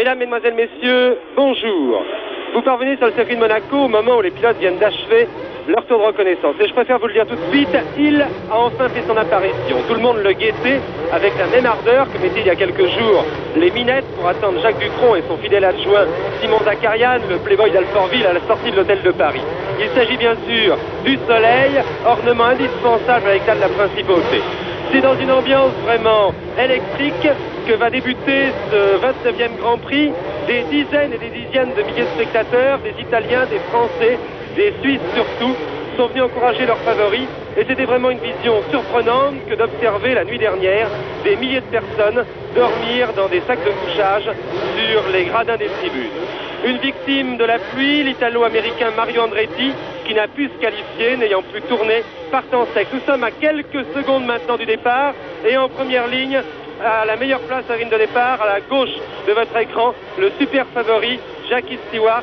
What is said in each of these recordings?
Mesdames, Mesdemoiselles, Messieurs, bonjour. Vous parvenez sur le circuit de Monaco au moment où les pilotes viennent d'achever leur tour de reconnaissance. Et je préfère vous le dire tout de suite, il a enfin fait son apparition. Tout le monde le guettait avec la même ardeur que mettaient il y a quelques jours les minettes pour attendre Jacques Dutronc et son fidèle adjoint Simon Zakarian, le playboy d'Alfortville, à la sortie de l'hôtel de Paris. Il s'agit bien sûr du soleil, ornement indispensable à l'éclat de la principauté. C'est dans une ambiance vraiment électrique que va débuter ce 29e Grand Prix. Des dizaines et des dizaines de milliers de spectateurs, des Italiens, des Français, des Suisses surtout, sont venus encourager leurs favoris. Et c'était vraiment une vision surprenante que d'observer la nuit dernière des milliers de personnes dormir dans des sacs de couchage sur les gradins des tribunes. Une victime de la pluie, l'Italo-américain Mario Andretti, qui n'a pu se qualifier, n'ayant pu tourner par temps sec. Nous sommes à quelques secondes maintenant du départ et en première ligne, à la meilleure place à la ligne de départ, à la gauche de votre écran, le super favori Jackie Stewart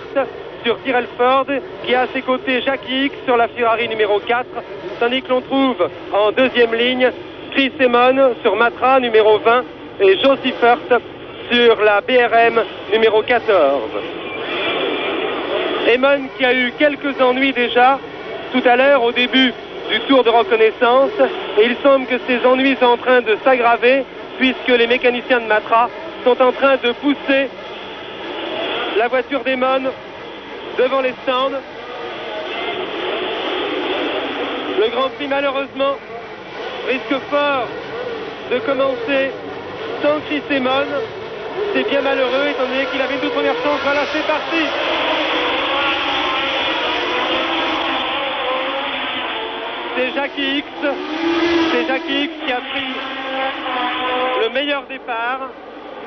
sur Tyrrell Ford, qui a à ses côtés Jackie X sur la Ferrari numéro 4, tandis que l'on trouve en deuxième ligne Chris Amon sur Matra numéro 20 et Joe Seifert sur la BRM numéro 14. Amon qui a eu quelques ennuis déjà tout à l'heure au début du tour de reconnaissance, et il semble que ces ennuis sont en train de s'aggraver puisque les mécaniciens de Matra sont en train de pousser la voiture d'Amon devant les stands. Le Grand Prix malheureusement risque fort de commencer sans Chris Amon. C'est bien malheureux étant donné qu'il avait une toute première chance. Voilà, c'est parti. C'est Jackie X. C'est Jackie X qui a pris le meilleur départ.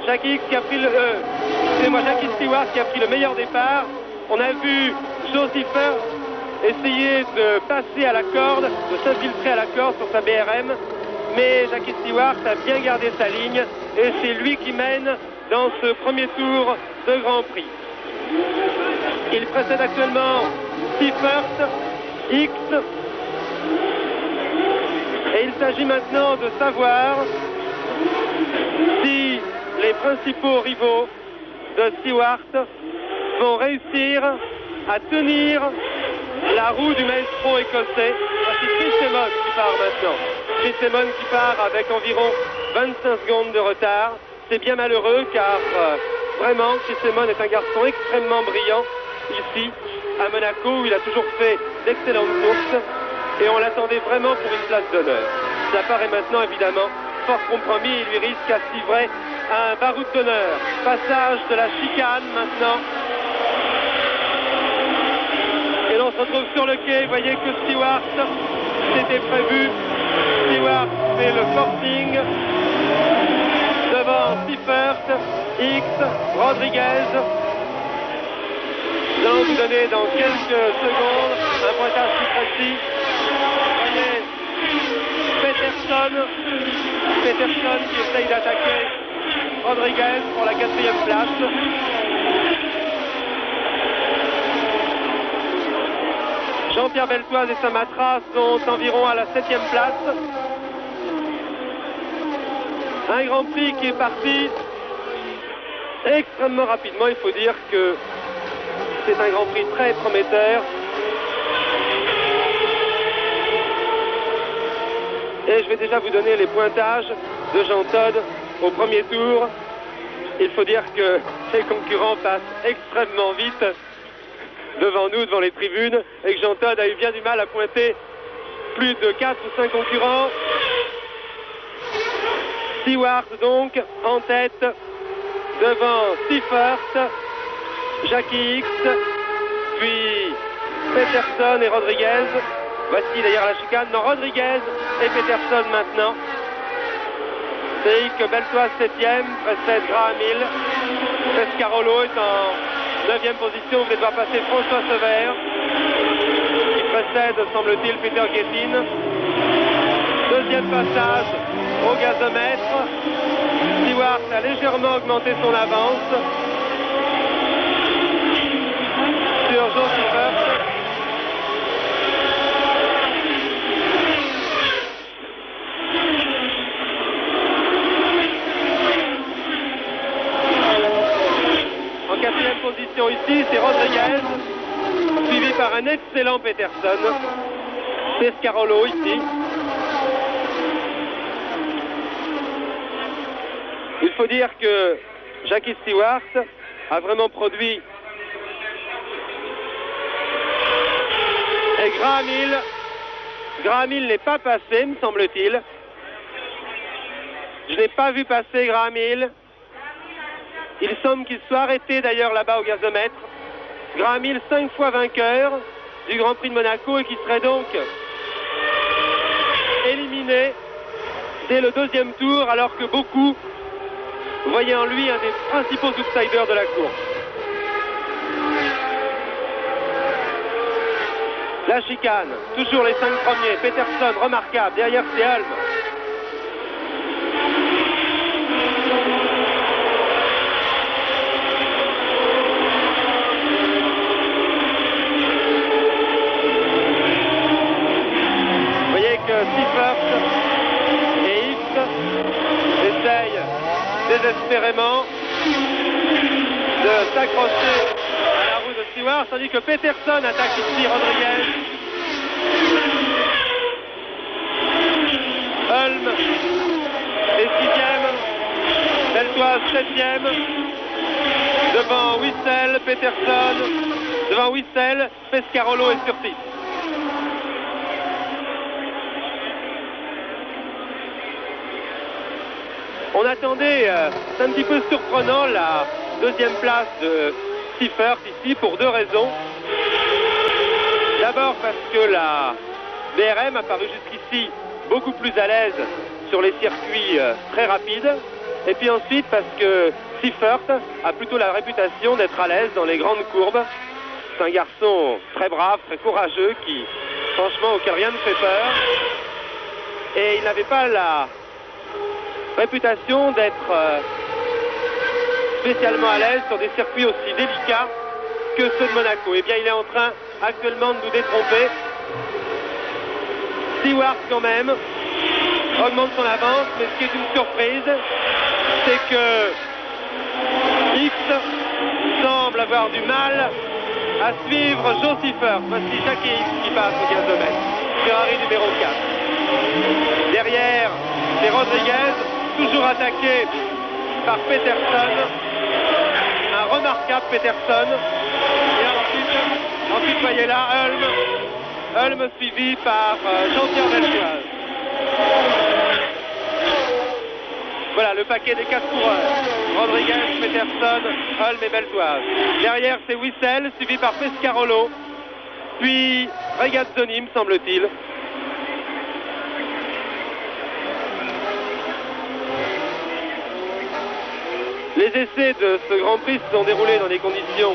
Jackie X qui a pris Jackie Stewart qui a pris le meilleur départ. On a vu Joe Seifert essayer de passer à la corde, de s'infiltrer à la corde sur sa BRM, mais Jackie Stewart a bien gardé sa ligne et c'est lui qui mène dans ce premier tour de Grand Prix. Il précède actuellement Seifert, X, et il s'agit maintenant de savoir si les principaux rivaux de Stewart vont réussir à tenir la roue du maestro écossais. Voici Chris Amon qui part maintenant. Chris Amon qui part avec environ 25 secondes de retard. C'est bien malheureux car vraiment Chris Amon est un garçon extrêmement brillant ici à Monaco où il a toujours fait d'excellentes courses et on l'attendait vraiment pour une place d'honneur. Ça paraît maintenant évidemment fort compromis. Il lui risque à Civray un baroud d'honneur. Passage de la chicane maintenant. Et l'on se retrouve sur le quai. Vous voyez que Stewart, c'était prévu. Stewart fait le forcing devant Seifert, X, Rodriguez. Nous allons vous donner dans quelques secondes un pointage plus précis. Vous voyez Peterson qui essaye d'attaquer Rodriguez pour la 4e place. Jean-Pierre Beltoise et Samatra sont environ à la 7e place. Un Grand Prix qui est parti extrêmement rapidement. Il faut dire que c'est un Grand Prix très prometteur. Et je vais déjà vous donner les pointages de Jean Todt au premier tour. Il faut dire que les concurrents passent extrêmement vite devant nous, devant les tribunes, et que Jean Todt a eu bien du mal à pointer plus de 4 ou 5 concurrents. Stewart donc en tête devant Seifert, Jackie X, puis Peterson et Rodriguez. Voici d'ailleurs la chicane. Non, Rodriguez et Peterson maintenant. C'est que Beltoise 7e, précède Graham Hill. Pescarolo est en 9e position. Vous allez devoir passer François Sever. Il précède, semble-t-il, Peter Gettin. Deuxième passage au gazomètre. Stewart a légèrement augmenté son avance sur Joe Seifert. position ici, c'est Rodriguez, suivi par un excellent Peterson. Pescarolo ici. Il faut dire que Jackie Stewart a vraiment produit. Et Graham Hill n'est pas passé, me semble-t-il. Je n'ai pas vu passer Graham Hill. Il semble qu'il soit arrêté d'ailleurs là-bas au gazomètre. Graham Hill, 5 fois vainqueur du Grand Prix de Monaco et qui serait donc éliminé dès le deuxième tour, alors que beaucoup voyaient en lui un des principaux outsiders de la course. La chicane, toujours les 5 premiers. Peterson, remarquable. Derrière, c'est Hulme. Vous voyez que Seifert et Hibbs essayent désespérément de s'accrocher à la roue de Stewart, tandis que Peterson attaque ici Rodriguez. Hulme est 6e, Beltoise 7e, devant Wissel, Peterson, devant Wissel, Pescarolo est sur 6. On attendait, c'est un petit peu surprenant, la deuxième place de Seifert ici pour 2 raisons. D'abord parce que la BRM a paru jusqu'ici beaucoup plus à l'aise sur les circuits très rapides. Et puis ensuite parce que Seifert a plutôt la réputation d'être à l'aise dans les grandes courbes. C'est un garçon très brave, très courageux, qui, franchement, auquel rien ne fait peur. Et il n'avait pas la réputation d'être spécialement à l'aise sur des circuits aussi délicats que ceux de Monaco. Eh bien, il est en train actuellement de nous détromper. Stewart, quand même, augmente son avance, mais ce qui est une surprise, c'est que X semble avoir du mal à suivre Joe Seifert. Voici Jackie X qui passe au gazomètre. Ferrari numéro 4. Derrière, c'est Rodriguez, toujours attaqué par Peterson. Un remarquable Peterson. Et ensuite voyez là, Hulme suivi par Jean-Pierre Beltoise. Voilà le paquet des 4 coureurs. Rodriguez, Peterson, Hulme et Beltoise. Derrière, c'est Wissel, suivi par Pescarolo. Puis Regazzoni, me semble-t-il. Les essais de ce Grand Prix se sont déroulés dans des conditions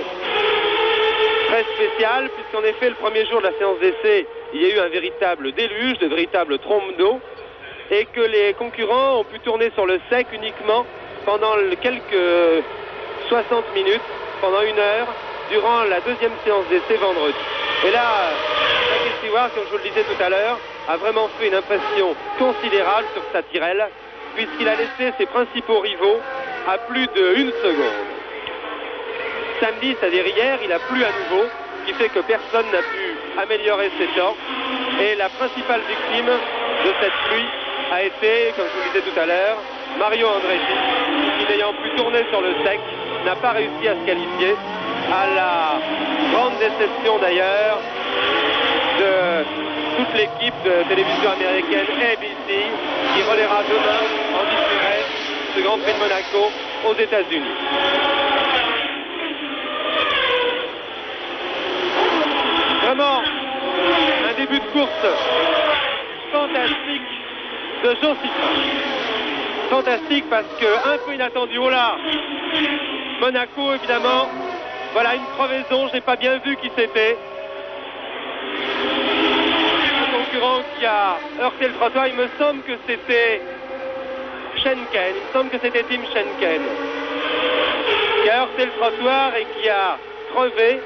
très spéciales, puisqu'en effet, le premier jour de la séance d'essai, il y a eu un véritable déluge, de véritables trombes d'eau, et que les concurrents ont pu tourner sur le sec uniquement pendant quelques 60 minutes, pendant 1 heure, durant la deuxième séance d'essai vendredi. Et là, Jackie Stewart, comme je vous le disais tout à l'heure, a vraiment fait une impression considérable sur sa Tyrrell, puisqu'il a laissé ses principaux rivaux à plus de 1 seconde. Samedi, c'est-à-dire hier, il a plu à nouveau, ce qui fait que personne n'a pu améliorer ses temps. Et la principale victime de cette pluie a été, comme je vous le disais tout à l'heure, Mario Andretti, qui n'ayant pu tourner sur le sec, n'a pas réussi à se qualifier, à la grande déception d'ailleurs de toute l'équipe de télévision américaine ABC, qui relaiera demain en différé ce Grand Prix de Monaco aux États-Unis. Vraiment un début de course fantastique de Joe Seifert. Fantastique parce que un peu inattendu. Oh là, Monaco évidemment. Voilà une crevaison, je n'ai pas bien vu qui c'était. Un concurrent qui a heurté le trottoir, il me semble que c'était Schenken, il me semble que c'était Tim Schenken qui a heurté le trottoir et qui a crevé.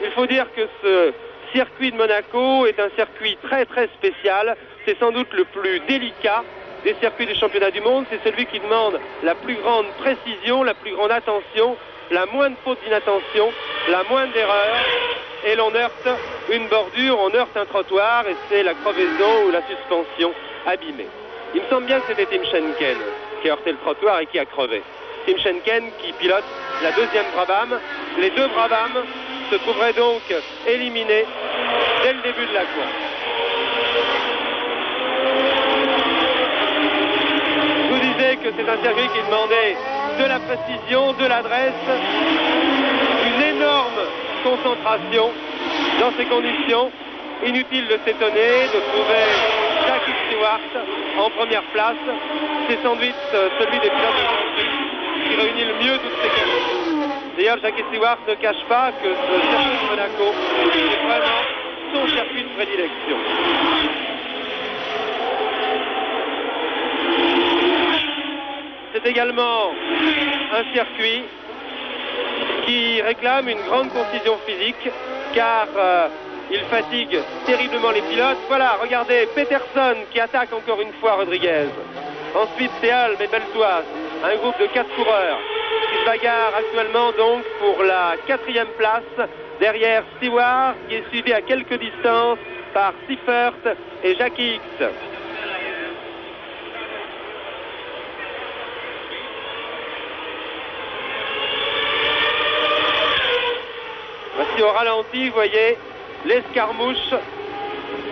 Il faut dire que ce circuit de Monaco est un circuit très très spécial. C'est sans doute le plus délicat des circuits du championnat du monde. C'est celui qui demande la plus grande précision, la plus grande attention la moindre faute d'inattention, la moindre erreur, et l'on heurte une bordure, on heurte un trottoir, et c'est la crevaison ou la suspension abîmée. Il me semble bien que c'était Tim Schenken qui a heurté le trottoir et qui a crevé. Tim Schenken qui pilote la deuxième Brabham. Les deux Brabham se trouveraient donc éliminés dès le début de la course. Je vous disais que c'est un circuit qui demandait de la précision, de l'adresse, une énorme concentration dans ces conditions. Inutile de s'étonner de trouver Jackie Stewart en première place. C'est sans doute celui des pilotes de Grand Prix qui réunit le mieux toutes ces qualités. D'ailleurs, Jackie Stewart ne cache pas que ce circuit de Monaco est vraiment son circuit de prédilection. C'est également un circuit qui réclame une grande concision physique car il fatigue terriblement les pilotes. Voilà, regardez, Peterson qui attaque encore une fois Rodriguez. Ensuite, c'est Hulme et Beltoise, un groupe de 4 coureurs qui se bagarrent actuellement donc pour la 4e place derrière Stewart qui est suivi à quelques distances par Seifert et Jackie X. Voici au ralenti, vous voyez, l'escarmouche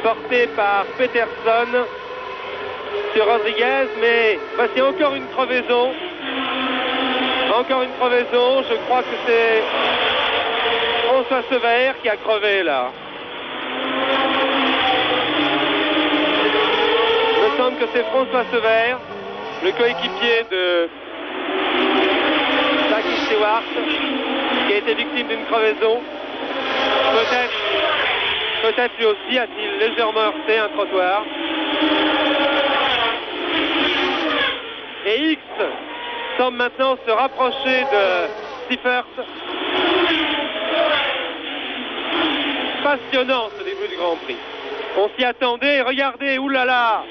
portée par Peterson sur Rodriguez, mais voici encore une crevaison. Encore une crevaison, je crois que c'est François Sever qui a crevé là. Il me semble que c'est François Sever, le coéquipier de Jackie Stewart, qui a été victime d'une crevaison. Peut-être lui aussi a-t-il légèrement heurté un trottoir. Et X semble maintenant se rapprocher de Seifert. Passionnant ce début du Grand Prix. On s'y attendait, regardez, oulala.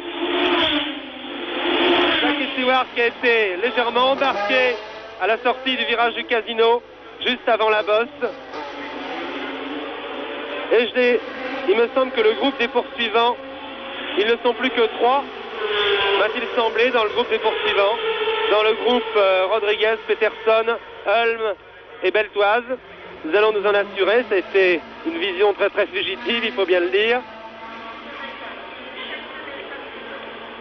Jackie Stewart qui a été légèrement embarqué à la sortie du virage du Casino, juste avant la bosse. Et il me semble que le groupe des poursuivants, ils ne sont plus que 3, m'a-t-il semblé, dans le groupe des poursuivants. Dans le groupe Rodriguez, Peterson, Hulme et Beltoise. Nous allons nous en assurer, c'était une vision très très fugitive, il faut bien le dire.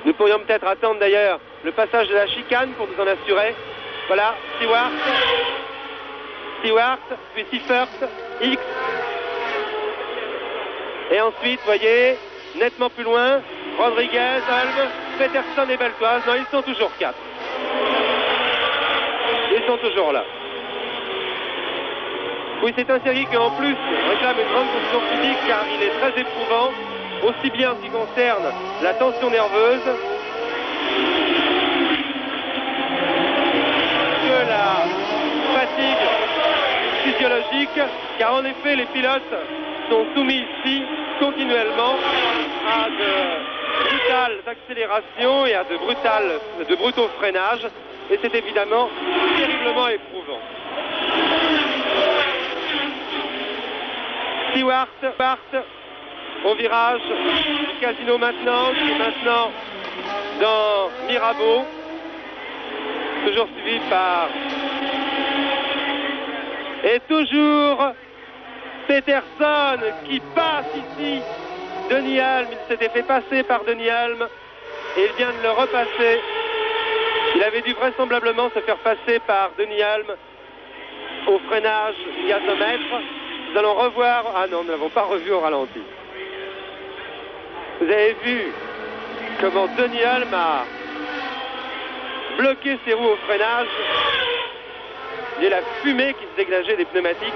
Nous pourrions peut-être attendre d'ailleurs le passage de la chicane pour nous en assurer. Voilà, Stewart, puis Seifert, X. Et ensuite, vous voyez, nettement plus loin, Rodriguez, Hulme, Peterson et Beltoise. Non, ils sont toujours 4. Ils sont toujours là. Oui, c'est un circuit qui en plus réclame une grande condition physique car il est très éprouvant, aussi bien en ce qui concerne la tension nerveuse que la fatigue physiologique, car en effet les pilotes sont soumis ici continuellement à de brutales accélérations et à de brutaux freinages, et c'est évidemment terriblement éprouvant. Stewart au virage du Casino maintenant, qui est maintenant dans Mirabeau, toujours suivi par et toujours Peterson qui passe ici Denis Hulme. Il s'était fait passer par Denis Hulme et il vient de le repasser. Il avait dû vraisemblablement se faire passer par Denis Hulme au freinage gazomètre. Nous allons revoir... Ah non, nous ne l'avons pas revu au ralenti. Vous avez vu comment Denis Hulme a bloqué ses roues au freinage. Il y a la fumée qui se dégageait des pneumatiques.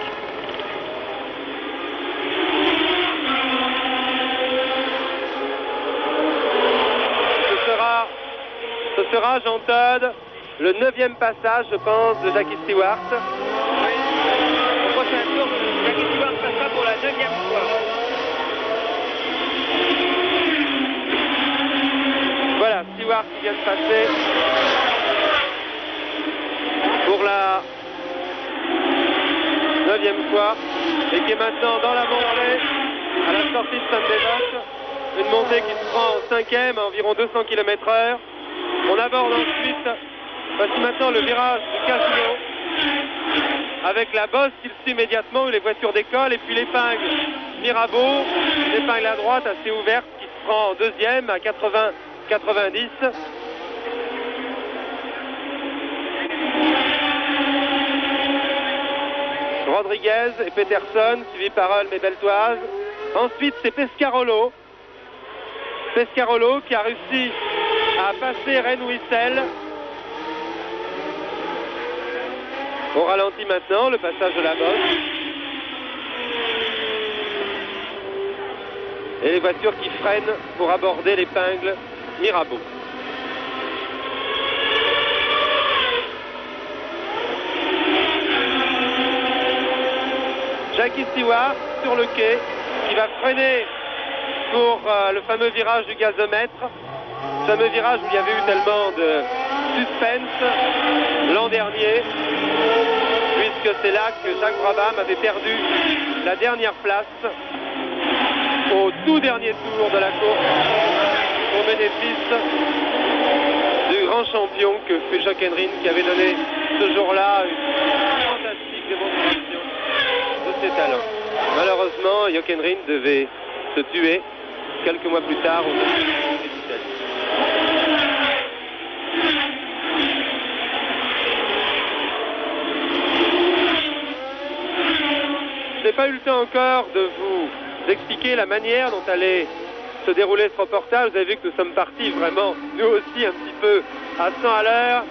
Ce sera, Jean-Todt, le 9e passage, je pense, de Jackie Stewart. Oui. Au prochain tour, Jackie Stewart passera pour la 9e fois. Voilà, Stewart qui vient de passer pour la deuxième fois et qui est maintenant dans la montée à la sortie de Sainte-Dévote. Une montée qui se prend en cinquième à environ 200 km/h. On aborde ensuite, voici maintenant le virage du Casino avec la bosse qui le suit immédiatement où les voitures décollent et puis l'épingle Mirabeau, l'épingle à droite assez ouverte qui se prend en deuxième à 80-90. Rodriguez et Peterson, suivi par Ulm et Beltoise. Ensuite, c'est Pescarolo. Pescarolo qui a réussi à passer Rennes-Wissel. On ralentit maintenant le passage de la bosse. Et les voitures qui freinent pour aborder l'épingle Mirabeau. Jackie Stewart sur le quai qui va freiner pour le fameux virage du gazomètre. Ce fameux virage où il y avait eu tellement de suspense l'an dernier, puisque c'est là que Jacques Brabham avait perdu la dernière place au tout dernier tour de la course au bénéfice du grand champion que fut Jacques Henrin, qui avait donné ce jour-là une fantastique démonstration de ses talents. Malheureusement, Jochen Henrin devait se tuer quelques mois plus tard au d'Italie. Je n'ai pas eu le temps encore de vous expliquer la manière dont allait se dérouler ce reportage. Vous avez vu que nous sommes partis vraiment, nous aussi, un petit peu à 100 à l'heure.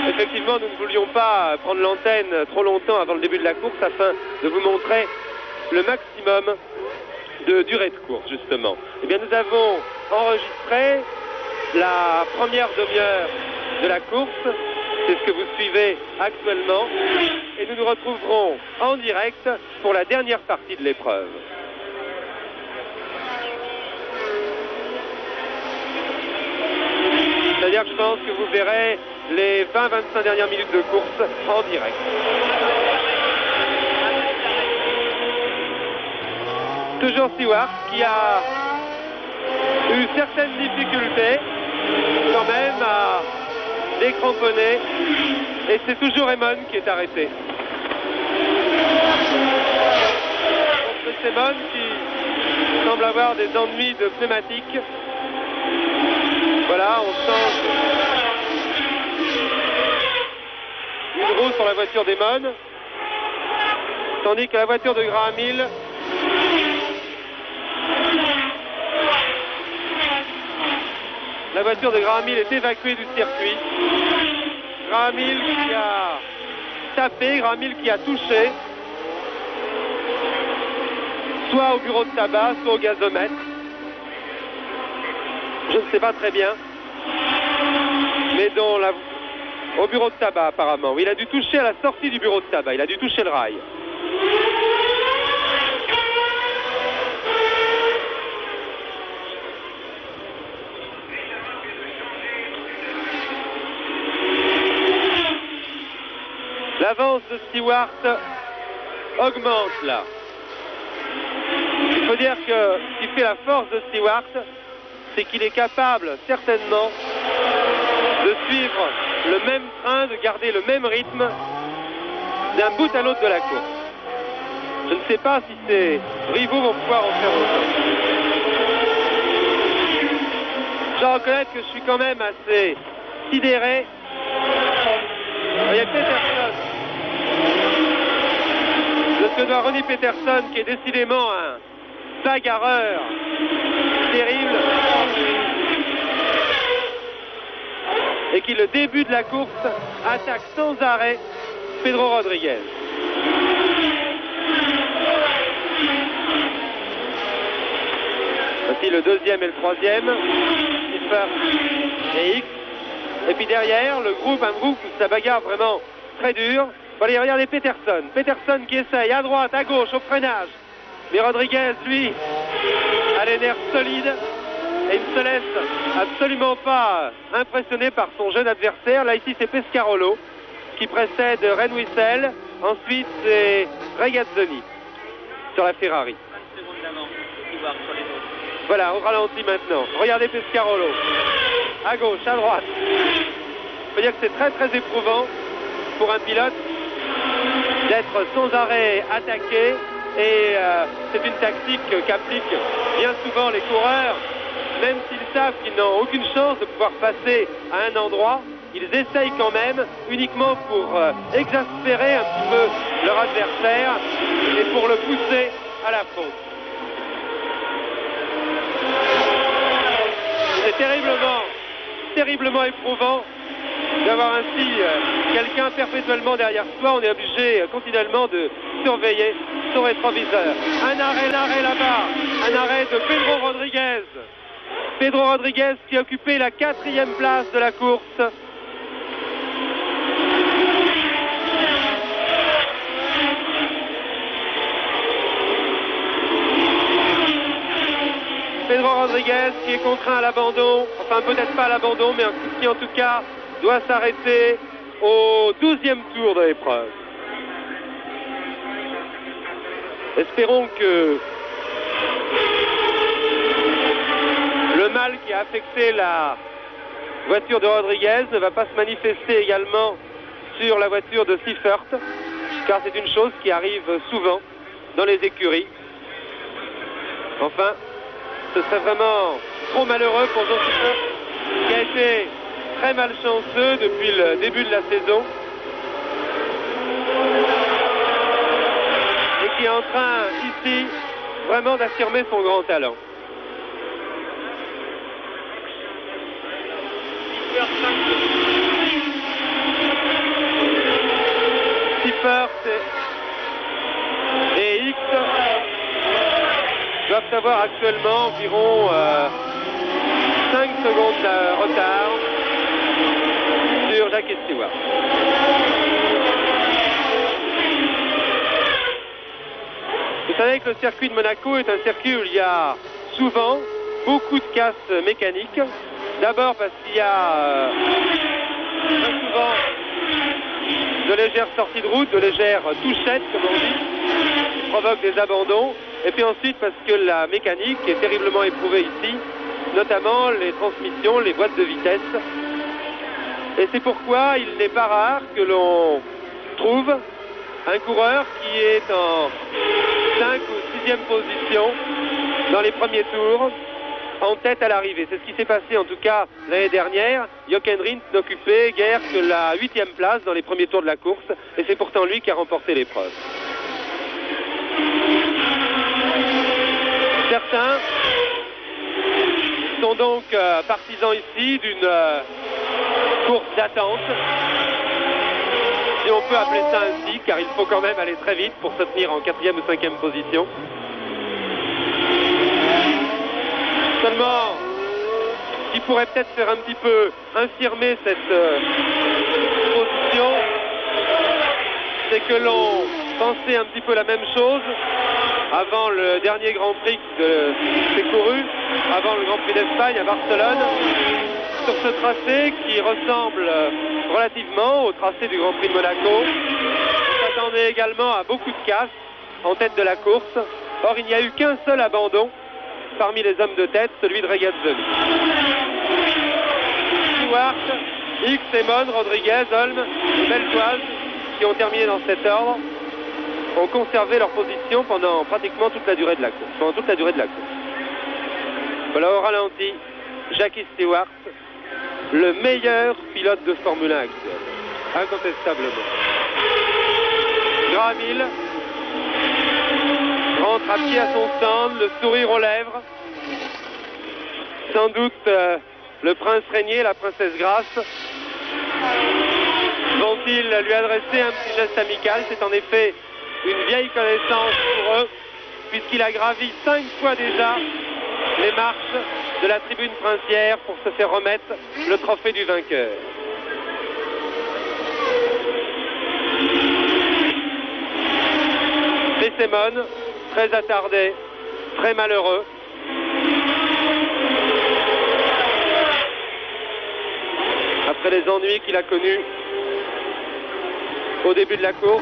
Effectivement, nous ne voulions pas prendre l'antenne trop longtemps avant le début de la course afin de vous montrer le maximum de durée de course, justement. Eh bien, nous avons enregistré la première demi-heure de la course. C'est ce que vous suivez actuellement. Et nous nous retrouverons en direct pour la dernière partie de l'épreuve. C'est-à-dire que je pense que vous verrez les 20-25 dernières minutes de course en direct. Toujours Stewart qui a eu certaines difficultés quand même à décramponner, et c'est toujours Emon qui est arrêté. C'est Emon qui semble avoir des ennuis de pneumatique. Voilà, on change une roue sur la voiture d'Emon, tandis que la voiture de Graham Hill est évacuée du circuit. Graham Hill qui a tapé, Graham Hill qui a touché, soit au bureau de tabac, soit au gazomètre. Je ne sais pas très bien, mais au bureau de tabac apparemment. Il a dû toucher à la sortie du bureau de tabac, il a dû toucher le rail. L'avance de Stewart augmente là. Il faut dire que ce qui fait la force de Stewart, c'est qu'il est capable certainement de suivre le même train, de garder le même rythme d'un bout à l'autre de la course. Je ne sais pas si ses rivaux vont pouvoir en faire autant. Je dois reconnaître que je suis quand même assez sidéré. Il y a Peterson. Le suédois Ronnie Peterson qui est décidément un bagarreur terrible et qui, le début de la course, attaque sans arrêt Pedro Rodriguez. Voici le deuxième et le troisième, Schiffer et X. Et puis derrière, un groupe où ça bagarre vraiment très dur. Allez, regardez Peterson. Peterson qui essaye à droite, à gauche, au freinage. Mais Rodriguez, lui, a les nerfs solides et il ne se laisse absolument pas impressionner par son jeune adversaire. Là, ici, c'est Pescarolo qui précède Rennes-Wissel. Ensuite, c'est Regazzoni sur la Ferrari. 20 secondes d'avance, Stewart sur les autres. Voilà, au ralenti maintenant. Regardez Pescarolo. À gauche, à droite. Il faut dire que c'est très très éprouvant pour un pilote d'être sans arrêt attaqué. Et c'est une tactique qu'appliquent bien souvent les coureurs. Même s'ils savent qu'ils n'ont aucune chance de pouvoir passer à un endroit, ils essayent quand même, uniquement pour exaspérer un petit peu leur adversaire et pour le pousser à la faute. C'est terriblement éprouvant d'avoir ainsi quelqu'un perpétuellement derrière soi. On est obligé continuellement de surveiller son rétroviseur. Un arrêt là-bas, un arrêt de Pedro Rodriguez. Pedro Rodriguez qui a occupé la 4e place de la course. Pedro Rodriguez qui est contraint à l'abandon, enfin peut-être pas à l'abandon, mais qui en tout cas doit s'arrêter au 12e tour de l'épreuve. Espérons que le mal qui a affecté la voiture de Rodriguez ne va pas se manifester également sur la voiture de Seifert, car c'est une chose qui arrive souvent dans les écuries. Enfin, ce serait vraiment trop malheureux pour Joe Seifert, qui a été très malchanceux depuis le début de la saison et qui est en train ici vraiment d'affirmer son grand talent. Seifert et X doivent avoir actuellement environ 5 secondes de retard sur Jackie Stewart. Vous savez que le circuit de Monaco est un circuit où il y a souvent beaucoup de casses mécaniques. D'abord parce qu'il y a très souvent de légères sorties de route, de légères touchettes, comme on dit, qui provoquent des abandons. Et puis ensuite parce que la mécanique est terriblement éprouvée ici, notamment les transmissions, les boîtes de vitesse. Et c'est pourquoi il n'est pas rare que l'on trouve un coureur qui est en 5 ou 6e position dans les premiers tours, en tête à l'arrivée. C'est ce qui s'est passé en tout cas l'année dernière. Jochen Rindt n'occupait guère que la 8e place dans les premiers tours de la course, et c'est pourtant lui qui a remporté l'épreuve. Certains sont donc partisans ici d'une course d'attente, si on peut appeler ça ainsi, car il faut quand même aller très vite pour se tenir en 4e ou 5e position. Seulement, ce qui pourrait peut-être faire un petit peu infirmer cette position, c'est que l'on pensait un petit peu la même chose avant le dernier Grand Prix de s'est couru, avant le Grand Prix d'Espagne à Barcelone, sur ce tracé qui ressemble relativement au tracé du Grand Prix de Monaco. On s'attendait également à beaucoup de casses en tête de la course. Or, il n'y a eu qu'un seul abandon parmi les hommes de tête, celui de Regazzoni. Stewart, X, Emon, Rodriguez, Holm, Beltoise, qui ont terminé dans cet ordre, ont conservé leur position pendant pratiquement toute la durée de la course. Voilà au ralenti, Jackie Stewart, le meilleur pilote de Formule 1 actuel, incontestablement. Graham Hill rentre à pied à son stand, le sourire aux lèvres. Sans doute le prince régné, la princesse Grace vont-ils lui adresser un petit geste amical. C'est en effet une vieille connaissance pour eux, puisqu'il a gravi 5 fois déjà les marches de la tribune princière pour se faire remettre le trophée du vainqueur. Et Simon, très attardé, très malheureux. Après les ennuis qu'il a connus au début de la course,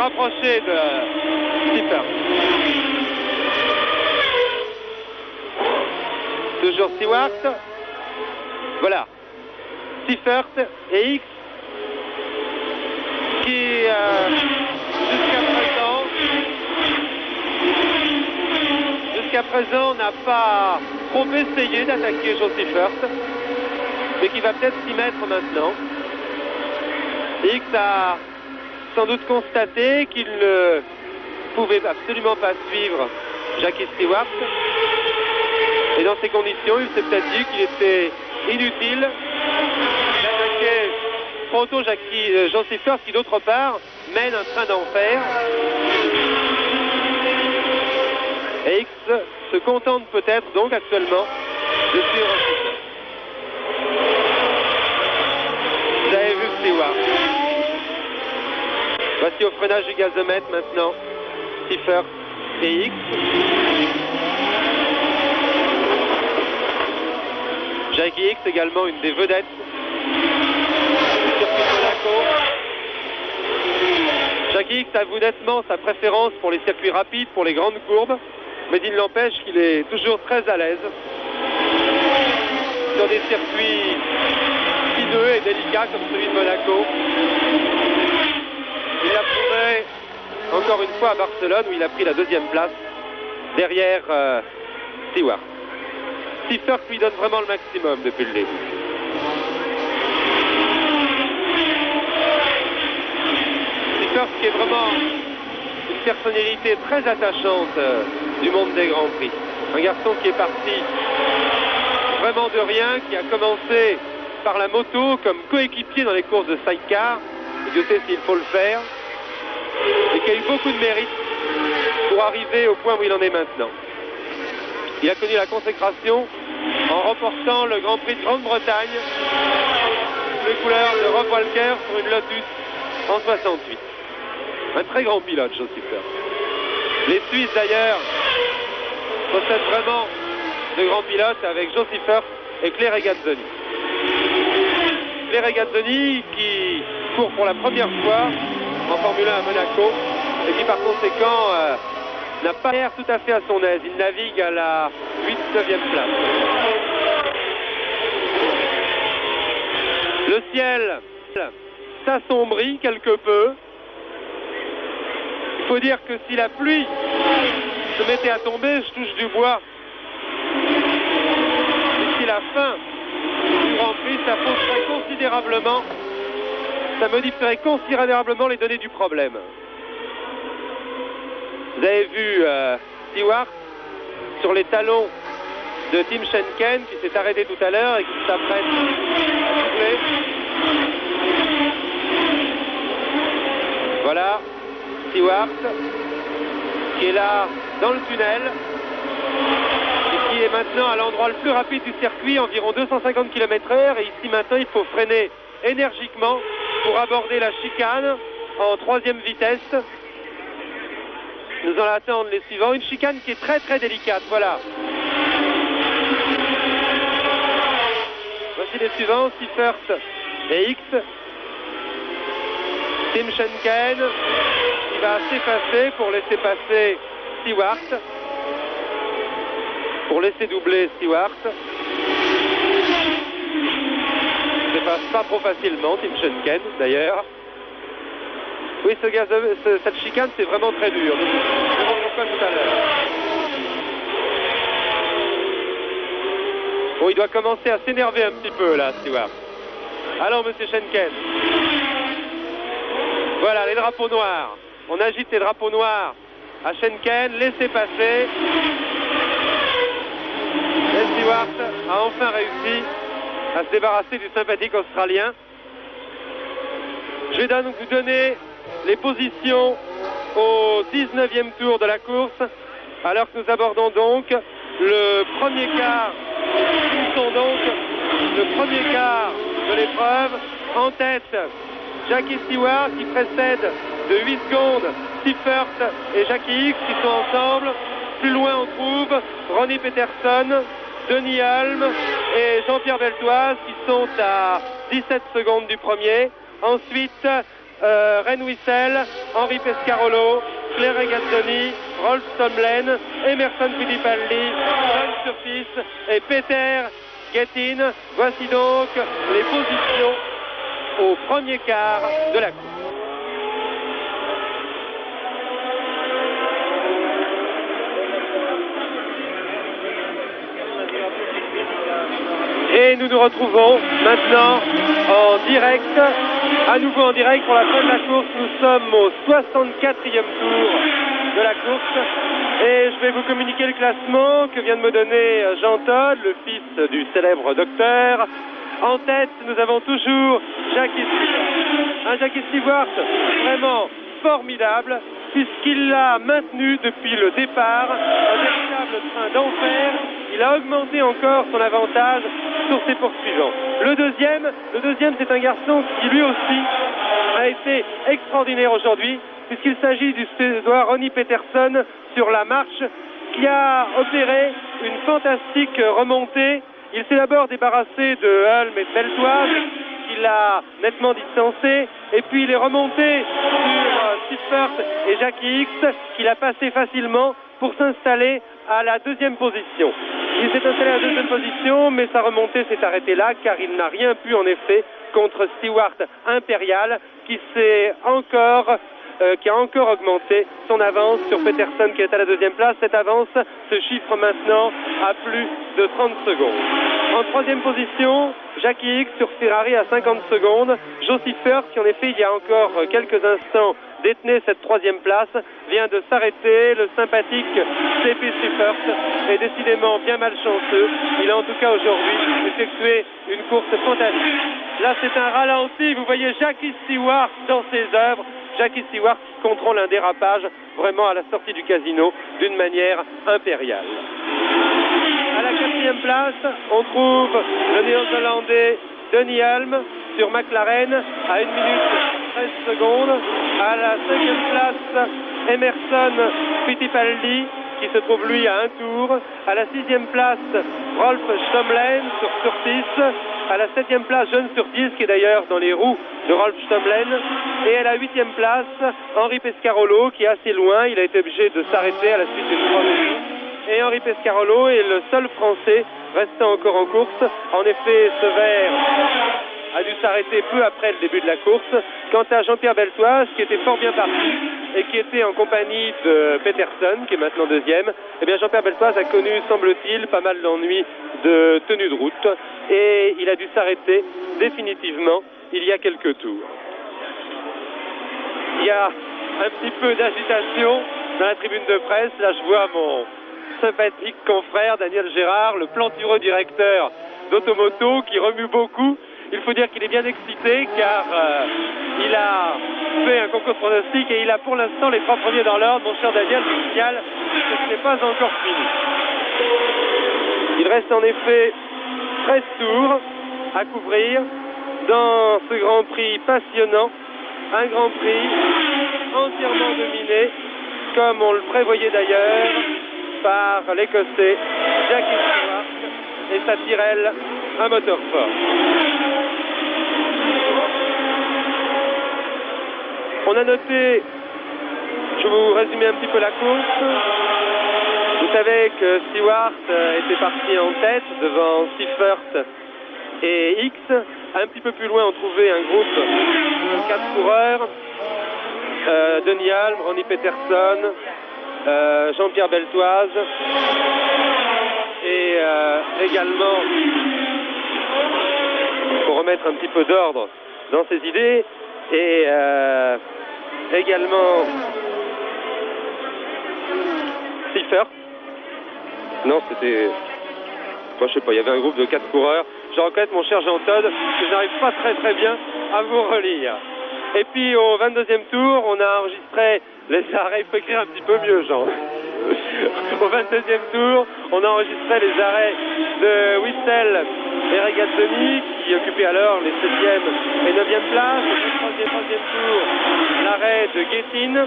rapproché de Seifert. Toujours Stewart. Voilà. Seifert et X qui jusqu'à présent n'a pas trop essayé d'attaquer Joe Seifert, mais qui va peut-être s'y mettre maintenant. X a sans doute constaté qu'il ne pouvait absolument pas suivre Jackie Stewart, et dans ces conditions il s'est peut-être dit qu'il était inutile d'attaquer trop tôt Joe Seifert, qui d'autre part mène un train d'enfer. Et X se contente peut-être donc actuellement de suivre Seifert. Vous avez vu Stewart. Voici au freinage du gazomètre maintenant Seifert et X. Jackie X également une des vedettes du circuit de Monaco. Jackie X avoue nettement sa préférence pour les circuits rapides, pour les grandes courbes, mais il n'empêche qu'il est toujours très à l'aise sur des circuits spineux et délicats comme celui de Monaco. Il l'a prouvé encore une fois à Barcelone, où il a pris la deuxième place derrière Stewart. Seifert lui donne vraiment le maximum depuis le début. Seifert qui est vraiment une personnalité très attachante du monde des Grands Prix. Un garçon qui est parti vraiment de rien, qui a commencé par la moto comme coéquipier dans les courses de sidecar, et Dieu sait s'il faut le faire, et qui a eu beaucoup de mérite pour arriver au point où il en est maintenant. Il a connu la consécration en remportant le Grand Prix de Grande-Bretagne sous les couleurs de Rob Walker sur une Lotus en 68. Un très grand pilote, Joe Seifert. Les Suisses d'ailleurs possèdent vraiment de grands pilotes avec Joe Seifert et Clay Regazzoni. Clay Regazzoni qui court pour la première fois en Formule 1 à Monaco et qui par conséquent n'a pas l'air tout à fait à son aise. Il navigue à la 8-9e place. Le ciel s'assombrit quelque peu. Il faut dire que si la pluie se mettait à tomber, je touche du bois, d'ici la fin du Grand Prix, ça fausserait considérablement, ça modifierait considérablement les données du problème. Vous avez vu Stewart sur les talons de Tim Schenken qui s'est arrêté tout à l'heure et qui s'apprête à doubler. Voilà Stewart qui est là dans le tunnel et qui est maintenant à l'endroit le plus rapide du circuit, environ 250 km/h, et ici maintenant il faut freiner énergiquement pour aborder la chicane en 3e vitesse. Nous allons attendre les suivants. Une chicane qui est très très délicate. Voilà. Voici les suivants. Seifert et X. Tim Schenken qui va s'effacer pour laisser passer Stewart. Pour laisser doubler Stewart. Il ne passe pas trop facilement, Tim Schenken d'ailleurs. Oui, cette chicane, c'est vraiment très dur. Je vais vous pourquoi tout à l'heure. Bon, il doit commencer à s'énerver un petit peu, là, Stewart. Allons, monsieur Schenken. Voilà, les drapeaux noirs. On agite les drapeaux noirs à Schenken. Laissez passer. Et Stewart a enfin réussi à se débarrasser du sympathique Australien. Je vais donc vous donner les positions au 19e tour de la course, alors que nous abordons donc le premier quart. Nous sont donc le premier quart de l'épreuve. En tête, Jackie Stewart qui précède de 8 secondes Seifert et Jackie X qui sont ensemble. Plus loin on trouve Ronnie Peterson, Denis Hulme et Jean-Pierre Beltoise qui sont à 17 secondes du premier. Ensuite, Ren Wissel Henri Pescarolo, Claire Regazzoni, Rolf Stomlen, Emerson Fittipaldi, John Surtees et Peter Gettin. Voici donc les positions au premier quart de la course. Et nous nous retrouvons maintenant en direct, à nouveau en direct pour la fin de la course. Nous sommes au 64e tour de la course et je vais vous communiquer le classement que vient de me donner Jean Todt, le fils du célèbre docteur. En tête, nous avons toujours Jackie Stewart, un Jackie Stewart vraiment formidable puisqu'il l'a maintenu depuis le départ, un véritable train d'enfer. Il a augmenté encore son avantage sur ses poursuivants. Le deuxième, c'est un garçon qui lui aussi a été extraordinaire aujourd'hui, puisqu'il s'agit du Suédois Ronnie Peterson sur la marche, qui a opéré une fantastique remontée. Il s'est d'abord débarrassé de Hulme et de Beltoise, qu'il a nettement distancé, et puis il est remonté sur Siffert et Jackie X, qu'il a passé facilement pour s'installer à la deuxième position. Il s'est installé à la deuxième position, mais sa remontée s'est arrêtée là, car il n'a rien pu en effet contre Stewart Impérial, qui a encore augmenté son avance sur Peterson, qui est à la deuxième place. Cette avance se chiffre maintenant à plus de 30 secondes. En troisième position, Jackie X sur Ferrari à 50 secondes. Joe Siffert, qui en effet il y a encore quelques instants détenait cette troisième place, vient de s'arrêter. Le sympathique C.P. Siffert est décidément bien malchanceux. Il a en tout cas aujourd'hui effectué une course fantastique. Là c'est un ralenti, vous voyez Jackie Stewart dans ses œuvres. Jackie Stewart contrôle un dérapage vraiment à la sortie du casino d'une manière impériale. À la quatrième place, on trouve le néo-zélandais Denny Hulme sur McLaren à 1 minute 13 secondes. À la cinquième place, Emerson Fittipaldi qui se trouve lui à un tour. À la sixième place, Rolf Stomlen sur Surtees. À la septième place, John Surtees qui est d'ailleurs dans les roues de Rolf Stomlen. Et à la huitième place, Henri Pescarolo qui est assez loin. Il a été obligé de s'arrêter à la suite d'une 3 minutes. Et Henri Pescarolo est le seul Français restant encore en course. En effet, ce vert a dû s'arrêter peu après le début de la course. Quant à Jean-Pierre Beltoise, qui était fort bien parti et qui était en compagnie de Peterson, qui est maintenant deuxième, eh bien Jean-Pierre Beltoise a connu, semble-t-il, pas mal d'ennuis de tenue de route et il a dû s'arrêter définitivement il y a quelques tours. Il y a un petit peu d'agitation dans la tribune de presse. Là, je vois mon sympathique confrère Daniel Gérard, le plantureux directeur d'Automoto, qui remue beaucoup. Il faut dire qu'il est bien excité car il a fait un concours de pronostic et il a pour l'instant les 3 premiers dans l'ordre. Mon cher Daniel, je signale que ce n'est pas encore fini. Il reste en effet 13 tours à couvrir dans ce Grand Prix passionnant. Un Grand Prix entièrement dominé, comme on le prévoyait d'ailleurs, par l'Écossais Jackie Stewart et sa Tyrrell à moteur fort. On a noté, je vais vous résumer un petit peu la course. Vous savez que Stewart était parti en tête devant Siffert et X. Un petit peu plus loin, on trouvait un groupe de 4 coureurs. Denny Hulme, Ronnie Peterson, Jean-Pierre Beltoise et également, pour remettre un petit peu d'ordre dans ses idées, et également Siffert. Non, c'était... Moi, je sais pas, il y avait un groupe de 4 coureurs. Je reconnais, mon cher Jean Todt, que je n'arrive pas très bien à vous relire. Et puis, au 22e tour, on a enregistré les arrêts. Il faut écrire un petit peu mieux, Jean. Au 22e tour, on a enregistré les arrêts de Witzel et Regazzoni, qui occupaient alors les 7e et 9e places. Au 3e tour, l'arrêt de Gettin.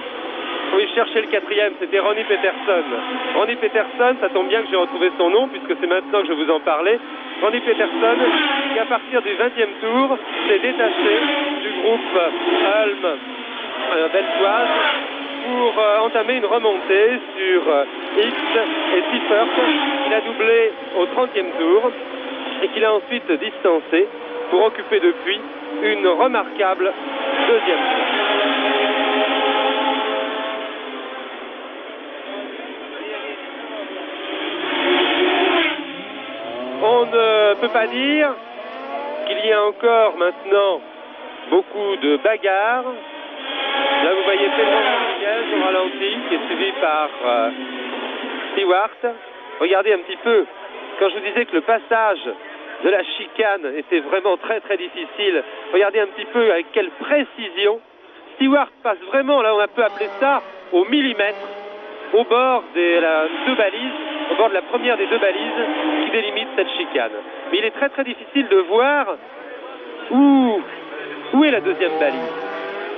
Oui, chercher le 4e, c'était Ronnie Peterson. Ronnie Peterson, ça tombe bien que j'ai retrouvé son nom, puisque c'est maintenant que je vous en parlais. Ronnie Peterson, qui à partir du 20e tour, s'est détaché du groupe Hulme belgeoise pour entamer une remontée sur X et Seifert. Il a doublé au 30e tour et qu'il a ensuite distancé pour occuper depuis une remarquable deuxième place. On ne peut pas dire qu'il y a encore maintenant beaucoup de bagarres. Là, vous voyez Pedro Rodriguez au ralenti, qui est suivi par Stewart. Regardez un petit peu, quand je vous disais que le passage de la chicane était vraiment très très difficile, regardez un petit peu avec quelle précision. Stewart passe vraiment, là on peut appeler ça au millimètre, au bord des deux balises, au bord de la première des deux balises qui délimite cette chicane. Mais il est très très difficile de voir où est la deuxième balise.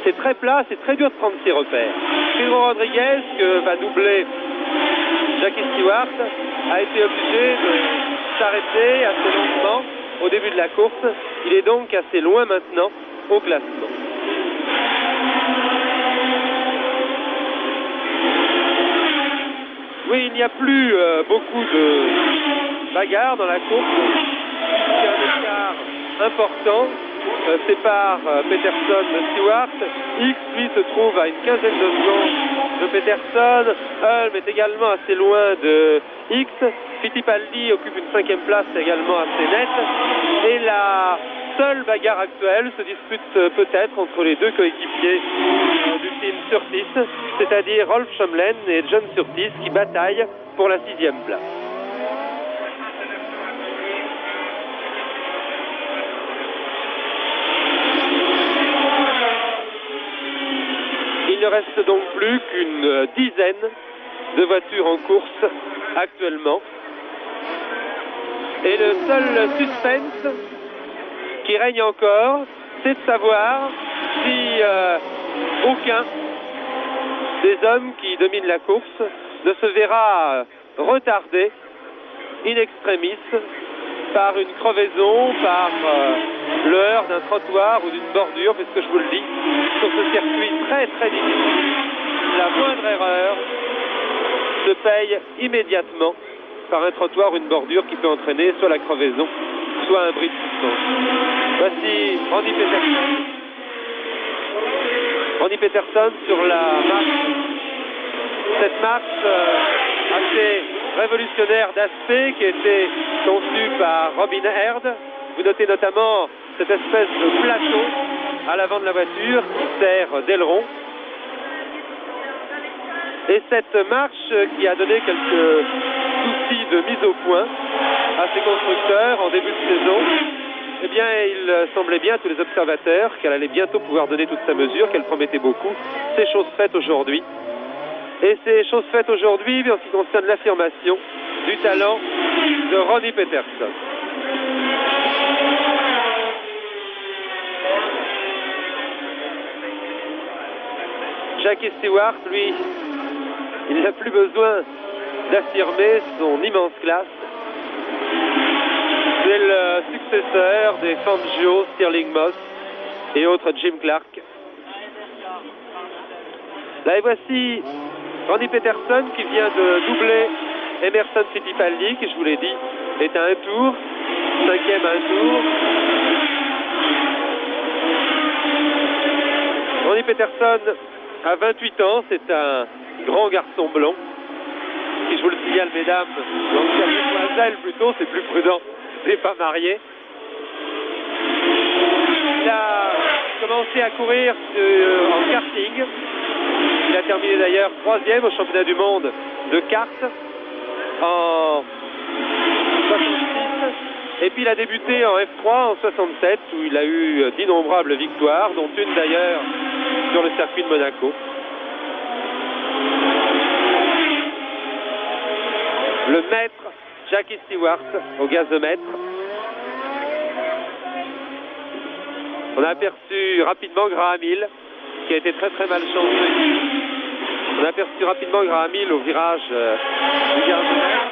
C'est très plat, c'est très dur de prendre ses repères. Pedro Rodriguez, que va doubler Jackie Stewart, a été obligé de s'arrêter assez lentement au début de la course. Il est donc assez loin maintenant au classement. Oui, il n'y a plus beaucoup de bagarres dans la course. Il y a un écart important sépare Peterson de Stewart. X, lui, se trouve à une quinzaine de secondes de Peterson. Hulme est également assez loin de X. Fittipaldi occupe une 5e place également assez nette. Et la seule bagarre actuelle se dispute peut-être entre les deux coéquipiers du team Surtees, c'est-à-dire Rolf Schomlen et John Surtees qui bataillent pour la 6e place. Il ne reste donc plus qu'une dizaine de voitures en course actuellement. Et le seul suspense qui règne encore, c'est de savoir si aucun des hommes qui dominent la course ne se verra retardé in extremis par une crevaison, par l'heure d'un trottoir ou d'une bordure, puisque je vous le dis, sur ce circuit très très difficile, la moindre erreur se paye immédiatement par un trottoir ou une bordure qui peut entraîner soit la crevaison, soit un bris de suspension. Voici Randy Peterson. Randy Peterson sur la marche. Cette marche assez révolutionnaire d'aspect qui a été conçue par Robin Herd. Vous notez notamment cette espèce de plateau à l'avant de la voiture qui sert d'aileron. Et cette marche qui a donné quelques soucis de mise au point à ses constructeurs en début de saison, eh bien, il semblait bien à tous les observateurs qu'elle allait bientôt pouvoir donner toute sa mesure, qu'elle promettait beaucoup. C'est chose faite aujourd'hui. Et c'est chose faite aujourd'hui en ce qui concerne l'affirmation du talent de Ronnie Peterson. Jackie Stewart, lui, il n'a plus besoin d'affirmer son immense classe. C'est le successeur des Fangio, Stirling Moss et autres Jim Clark. Là, et voici Randy Peterson qui vient de doubler Emerson Fittipaldi, qui, je vous l'ai dit, est à un tour, 5e à un tour. Randy Peterson a 28 ans, c'est un grand garçon blond, qui, je vous le signale, mesdames, demoiselles plutôt, c'est plus prudent, n'est pas marié. Il a commencé à courir en karting. Il a terminé d'ailleurs 3e au championnat du monde de kart en 66. Et puis il a débuté en F3 en 67 où il a eu d'innombrables victoires, dont une d'ailleurs sur le circuit de Monaco. Le maître Jackie Stewart au gazomètre. On a aperçu rapidement Graham Hill qui a été très très malchanceux. On a aperçu rapidement Graham Hill au virage du gazomètre.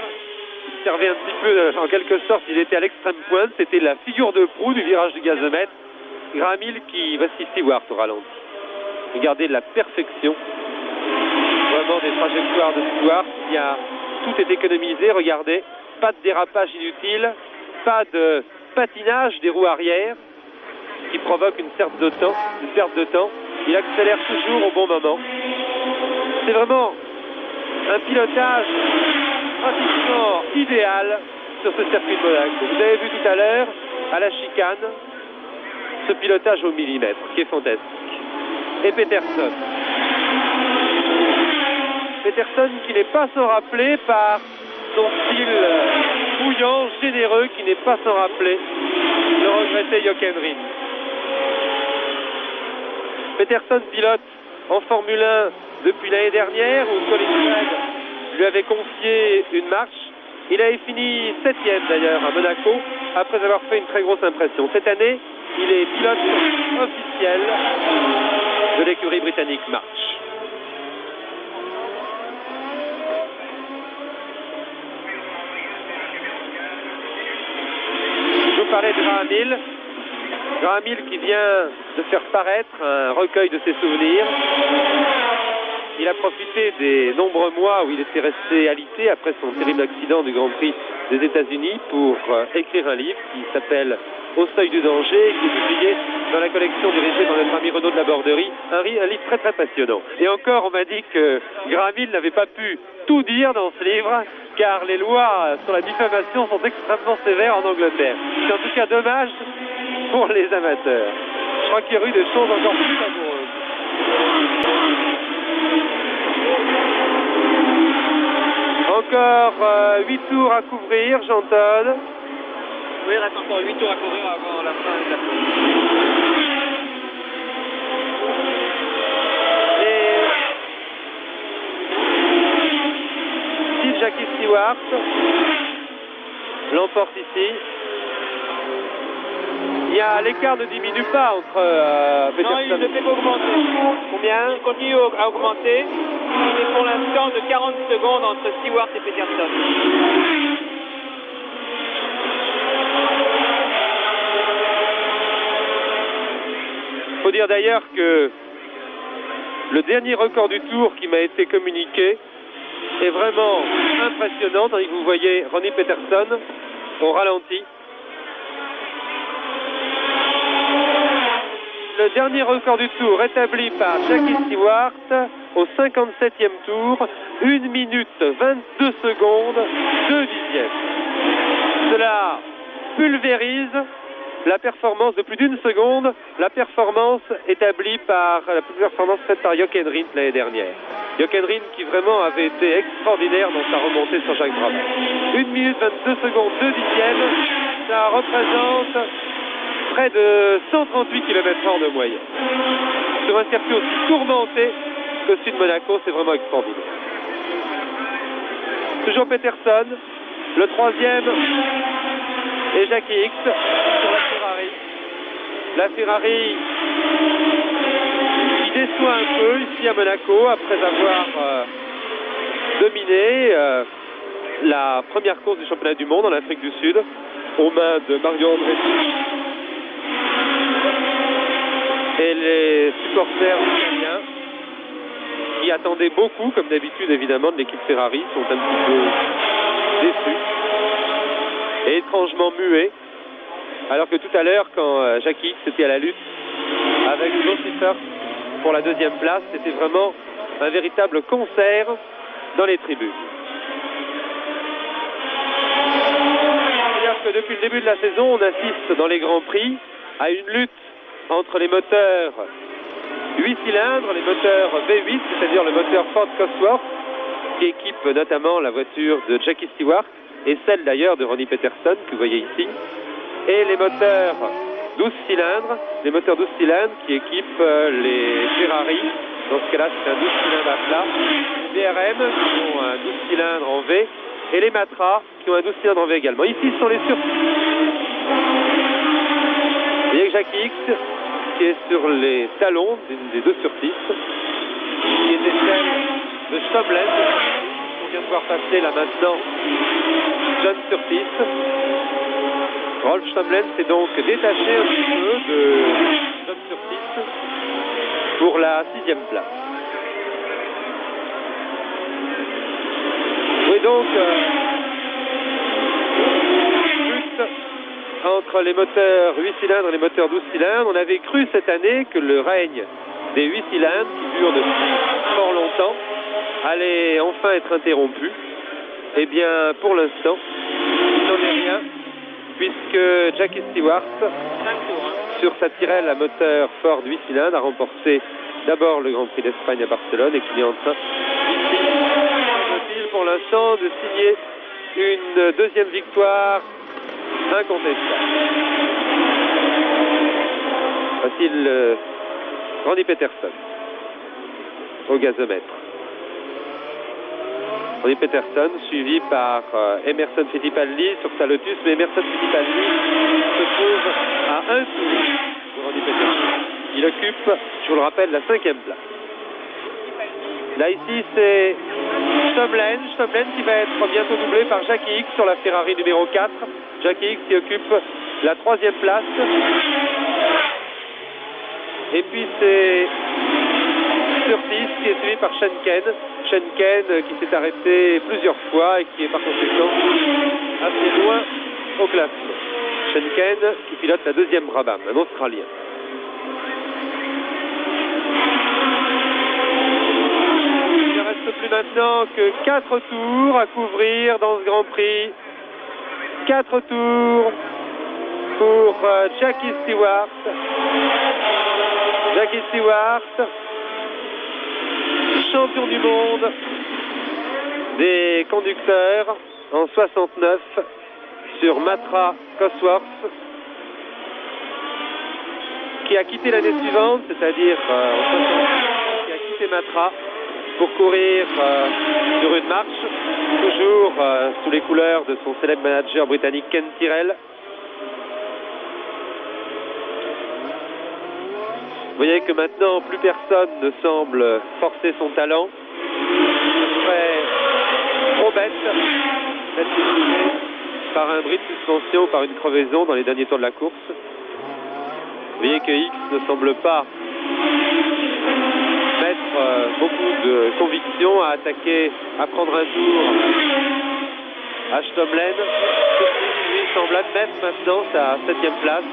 Il servait un petit peu, en quelque sorte, il était à l'extrême pointe. C'était la figure de proue du virage du gazomètre. Graham Hill qui, voici Stewart au ralenti. Regardez la perfection. Vraiment des trajectoires de Stewart. Tout est économisé, regardez. Pas de dérapage inutile, pas de patinage des roues arrière qui provoque une perte de temps. Il accélère toujours au bon moment. C'est vraiment un pilotage pratiquement idéal sur ce circuit de Monaco. Vous avez vu tout à l'heure, à la chicane, ce pilotage au millimètre qui est fantastique. Et Peterson. Peterson qui n'est pas sans rappeler par son style bouillant, généreux, qui n'est pas sans rappeler le regretté Jochen Rindt. Peterson pilote en Formule 1 depuis l'année dernière où Colin Craig lui avait confié une marche. Il avait fini 7e d'ailleurs à Monaco après avoir fait une très grosse impression. Cette année, il est pilote officiel de l'écurie britannique March. Je vous parlais de Graham Hill. Graham Hill qui vient de faire paraître un recueil de ses souvenirs. Il a profité des nombreux mois où il était resté alité après son terrible accident du Grand Prix des États-Unis pour écrire un livre qui s'appelle Au seuil du danger, qui est publié dans la collection dirigée par notre ami Renaud de la Borderie, un livre très très passionnant. Et encore, on m'a dit que Graham Hill n'avait pas pu tout dire dans ce livre, car les lois sur la diffamation sont extrêmement sévères en Angleterre. C'est en tout cas dommage pour les amateurs. Je crois qu'il y a eu des choses encore plus savoureuses. Encore 8 tours à couvrir, j'entends. Oui, il reste encore 8 tours à courir avant la fin de la course. Et Steve Jackie Stewart l'emporte ici. L'écart ne diminue pas entre Peterson. Non, il ne fait qu'augmenter. Combien? Il continue à augmenter. Il est pour l'instant de 40 secondes entre Stewart et Peterson. Il faut dire d'ailleurs que le dernier record du tour qui m'a été communiqué est vraiment impressionnant, tandis que vous voyez Ronnie Peterson au ralenti. Le dernier record du tour établi par Jackie Stewart au 57e tour, 1 minute 22 secondes, 2 dixièmes. Cela pulvérise la performance de plus d'une seconde, la performance faite par Jochen Rindt l'année dernière. Jochen Rindt qui vraiment avait été extraordinaire dans sa remontée sur Jacques Brabant. 1 minute 22 secondes, 2 dixièmes, ça représente près de 138 km/h de moyenne. Sur un circuit aussi tourmenté que celui de Monaco, c'est vraiment extraordinaire. Toujours Peterson, le troisième et Jackie Hicks sur la Ferrari. La Ferrari qui déçoit un peu ici à Monaco après avoir dominé la première course du championnat du monde en Afrique du Sud aux mains de Mario Andretti. Et les supporters italiens qui attendaient beaucoup, comme d'habitude évidemment, de l'équipe Ferrari, sont un petit peu déçus et étrangement muets. Alors que tout à l'heure, quand Jackie Hicks était à la lutte avec Joe Seifert pour la deuxième place, c'était vraiment un véritable concert dans les tribunes. C'est-à-dire que depuis le début de la saison, on assiste dans les Grands Prix à une lutte entre les moteurs 8 cylindres, les moteurs V8, c'est-à-dire le moteur Ford Cosworth, qui équipe notamment la voiture de Jackie Stewart, et celle d'ailleurs de Ronnie Peterson, que vous voyez ici, et les moteurs 12 cylindres qui équipent les Ferrari. Dans ce cas-là, c'est un 12 cylindres à plat, les BRM qui ont un 12 cylindres en V, et les Matra qui ont un 12 cylindres en V également. Ici, ce sont les surpistes. Vous voyez que Jackie Hicks, qui est sur les talons d'une des deux surpistes, qui était celle de Stomlen. On vient de voir passer là maintenant John Surtees. Rolf Stomlen s'est donc détaché un petit peu de John Surtees pour pour la 6e place. Oui, donc, lutte entre les moteurs 8 cylindres et les moteurs 12 cylindres. On avait cru cette année que le règne des 8 cylindres, qui dure depuis fort longtemps, allait enfin être interrompu. Eh bien, pour l'instant, il n'en est rien, puisque Jackie Stewart, sur sa Tyrrell à moteur Ford 8 cylindres, a remporté d'abord le Grand Prix d'Espagne à Barcelone et qu'il est en train, pour l'instant, de signer une deuxième victoire incontestable. Voici Randy Peterson au gazomètre. Randy Peterson suivi par Emerson Fittipaldi sur sa Lotus, mais Emerson Fittipaldi se trouve à un tour de Randy Peterson. Il occupe, je vous le rappelle, la 5e place. Là ici c'est Stomlen qui va être bientôt doublé par Jackie X sur la Ferrari numéro 4. Jackie X qui occupe la 3e place. Et puis c'est Surtees qui est suivi par Schenken qui s'est arrêté plusieurs fois et qui est par conséquent assez loin au classement. Schenken qui pilote la 2e Brabham, un Australien. Il ne reste plus maintenant que 4 tours à couvrir dans ce Grand Prix. 4 tours pour Jackie Stewart. Jackie Stewart, champion du monde des conducteurs en 69 sur Matra Cosworth, qui a quitté l'année suivante, c'est-à-dire en 69, qui a quitté Matra pour courir sur une marche, toujours sous les couleurs de son célèbre manager britannique Ken Tyrrell. Vous voyez que maintenant, plus personne ne semble forcer son talent. Ce serait trop bête d'être touché par un bris de suspension, par une crevaison dans les derniers tours de la course. Vous voyez que X ne semble pas mettre beaucoup de conviction à attaquer, à prendre un tour à Stomlen. Lui semble admettre maintenant sa 7e place.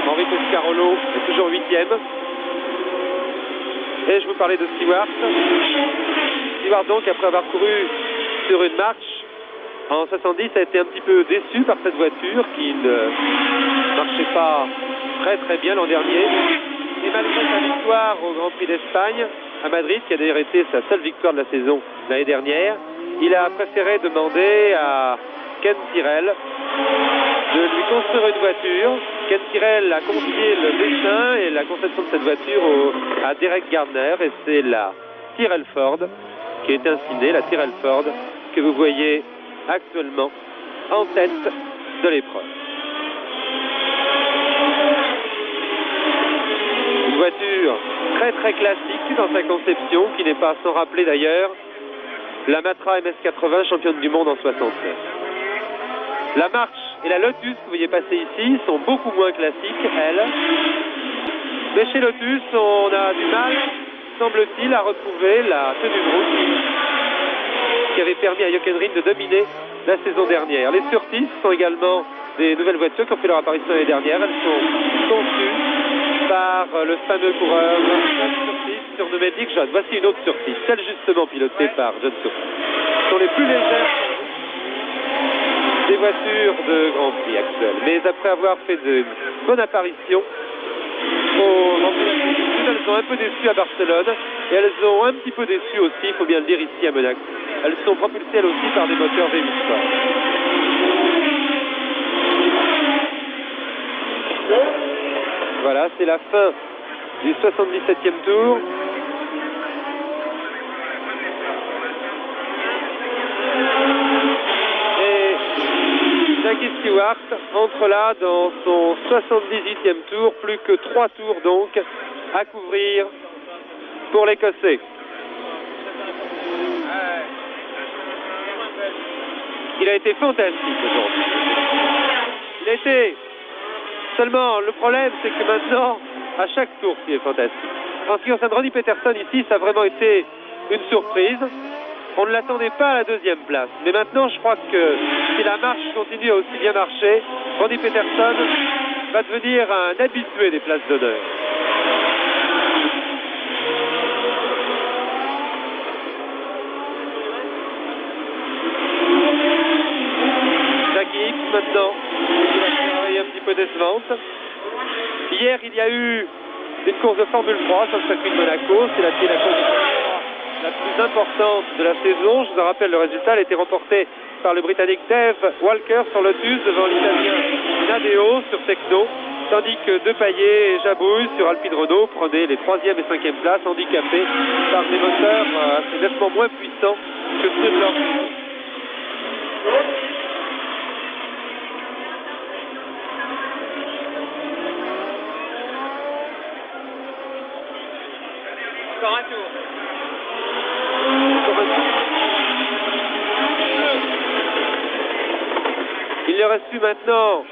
Henri Pescarolo est toujours 8e. Et je vous parlais de Stewart. Stewart donc, après avoir couru sur une marche en 70, a été un petit peu déçu par cette voiture qui ne marchait pas très bien l'an dernier. Et malgré sa victoire au Grand Prix d'Espagne à Madrid, qui a d'ailleurs été sa seule victoire de la saison l'année dernière, il a préféré demander à Ken Tyrrell de lui construire une voiture. Ken Tyrrell a confié le dessin et la conception de cette voiture à Derek Gardner, et c'est la Tyrrell Ford qui est ainsi née, la Tyrrell Ford que vous voyez actuellement en tête de l'épreuve. Une voiture très classique dans sa conception, qui n'est pas sans rappeler d'ailleurs la Matra MS80, championne du monde en 69. La marche et la Lotus que vous voyez passer ici sont beaucoup moins classiques, elles. Mais chez Lotus, on a du mal, semble-t-il, à retrouver la tenue de route qui avait permis à Hockenheim de dominer la saison dernière. Les Surtees sont également des nouvelles voitures qui ont fait leur apparition l'année dernière. Elles sont conçues par le fameux coureur John Surtees, surnommé Big John. Voici une autre Surtees, celle justement pilotée par John Surtees. Ce sont les plus légères des voitures de Grand Prix actuelles. Mais après avoir fait de bonnes apparitions au Grand Prix, elles ont un peu déçu à Barcelone et elles ont un petit peu déçu aussi, il faut bien le dire, ici à Monaco. Elles sont propulsées elles aussi par des moteurs V8 Sport. Voilà, c'est la fin du 77e tour. Jackie Stewart entre là dans son 78e tour, plus que 3 tours donc à couvrir pour l'Écossais. Il a été fantastique aujourd'hui. Il a été... Seulement, le problème, c'est que maintenant, à chaque tour, il est fantastique. En ce qui concerne Ronnie Peterson ici, ça a vraiment été une surprise. On ne l'attendait pas à la deuxième place. Mais maintenant, je crois que si la marche continue à aussi bien marcher, Ronnie Peterson va devenir un habitué des places d'honneur. Jackie X maintenant, qui va travailler un petit peu décevante. Hier, il y a eu une course de Formule 3 sur le circuit de Monaco. C'est la course la plus importante de la saison. Je vous en rappelle, le résultat a été remporté par le Britannique Dave Walker sur Lotus devant l'Italien Nadeo sur Techno, tandis que Depailler et Jabouille sur Alpine Renault prenaient les 3e et 5e places, handicapés par des moteurs nettement moins puissants que ceux de leur saison. Encore un tour. Il ne reste plus maintenant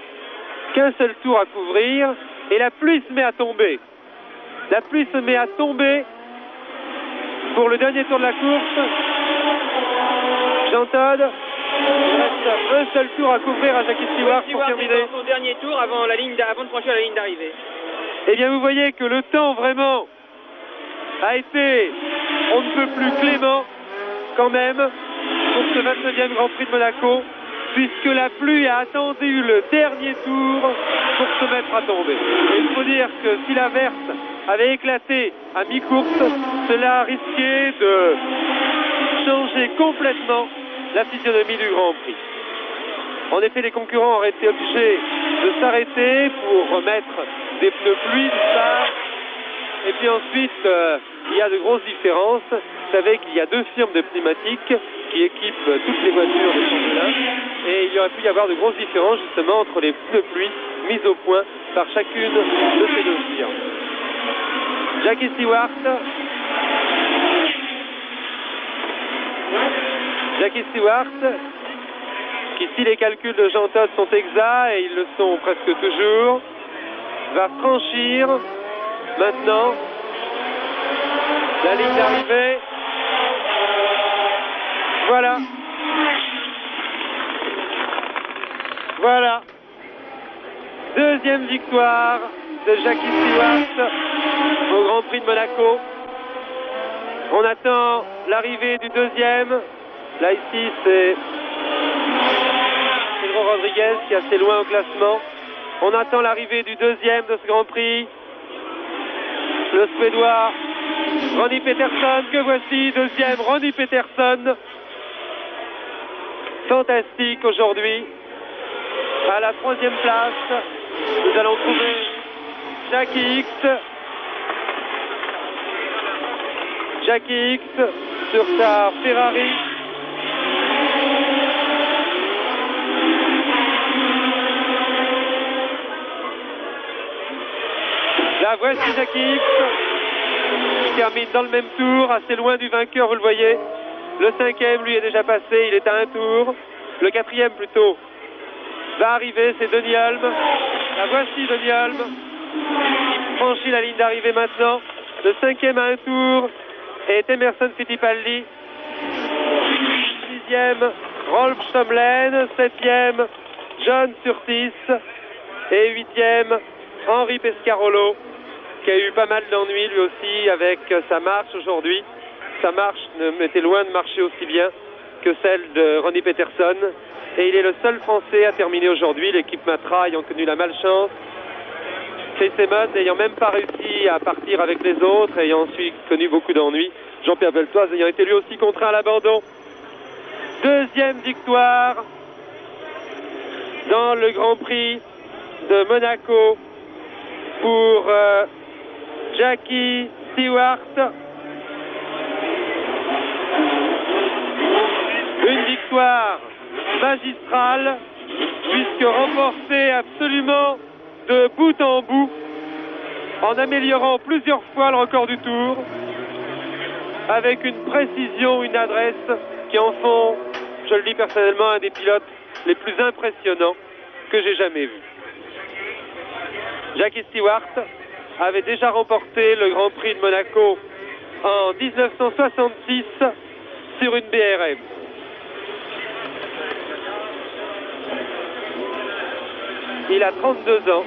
qu'un seul tour à couvrir et la pluie se met à tomber. La pluie se met à tomber pour le dernier tour de la course. Jean-Todt, il reste un seul tour à couvrir à Jackie Stewart pour terminer. Dans son dernier tour avant de franchir la ligne d'arrivée. Eh bien, vous voyez que le temps vraiment a été, on ne peut plus clément quand même pour ce 29e Grand Prix de Monaco, puisque la pluie a attendu le dernier tour pour se mettre à tomber. Et il faut dire que si la verse avait éclaté à mi-course, cela a risqué de changer complètement la physionomie du Grand Prix. En effet, les concurrents auraient été obligés de s'arrêter pour remettre des pneus pluie, du phare. Et puis ensuite, il y a de grosses différences. Vous savez qu'il y a 2 firmes de pneumatiques qui équipent toutes les voitures de Formule 1. Et il y aurait pu y avoir de grosses différences justement entre les pneus pluie mis au point par chacune de ces 2 firmes. Jackie Stewart. Jackie Stewart, qui si les calculs de Jean-Todt sont exacts, et ils le sont presque toujours, va franchir maintenant la ligne d'arrivée. Voilà. Voilà. 2e victoire de Jackie Stewart au Grand Prix de Monaco. On attend l'arrivée du 2e. Là ici c'est Pedro Rodriguez qui est assez loin au classement. On attend l'arrivée du 2e de ce Grand Prix. Le Suédois Ronnie Peterson, que voici, 2e Ronnie Peterson. Fantastique aujourd'hui. À la 3e place, nous allons trouver Jackie X. Jackie X sur sa Ferrari. Là, voici Jackie X. Qui termine dans le même tour, assez loin du vainqueur, vous le voyez. Le 5e, lui, est déjà passé, il est à un tour. Le 4e, plutôt, va arriver, c'est Denis Hulme. La voici, Denis Hulme, qui franchit la ligne d'arrivée maintenant. Le 5e à un tour est Emerson Fittipaldi. 6e, Rolf Stomlen. 7e, John Surtees. Et 8e, Henri Pescarolo, qui a eu pas mal d'ennuis lui aussi avec sa marche aujourd'hui. Sa marche était loin de marcher aussi bien que celle de Ronnie Peterson. Et il est le seul Français à terminer aujourd'hui. L'équipe Matra ayant connu la malchance. Chris Simon n'ayant même pas réussi à partir avec les autres, ayant ensuite connu beaucoup d'ennuis. Jean-Pierre Beltoise ayant été lui aussi contraint à l'abandon. 2e victoire dans le Grand Prix de Monaco pour Jackie Stewart. Une victoire magistrale, puisque remportée absolument de bout en bout, en améliorant plusieurs fois le record du tour, avec une précision, une adresse qui en font, je le dis personnellement, un des pilotes les plus impressionnants que j'ai jamais vus. Jackie Stewart, avait déjà remporté le Grand Prix de Monaco en 1966 sur une BRM. Il a 32 ans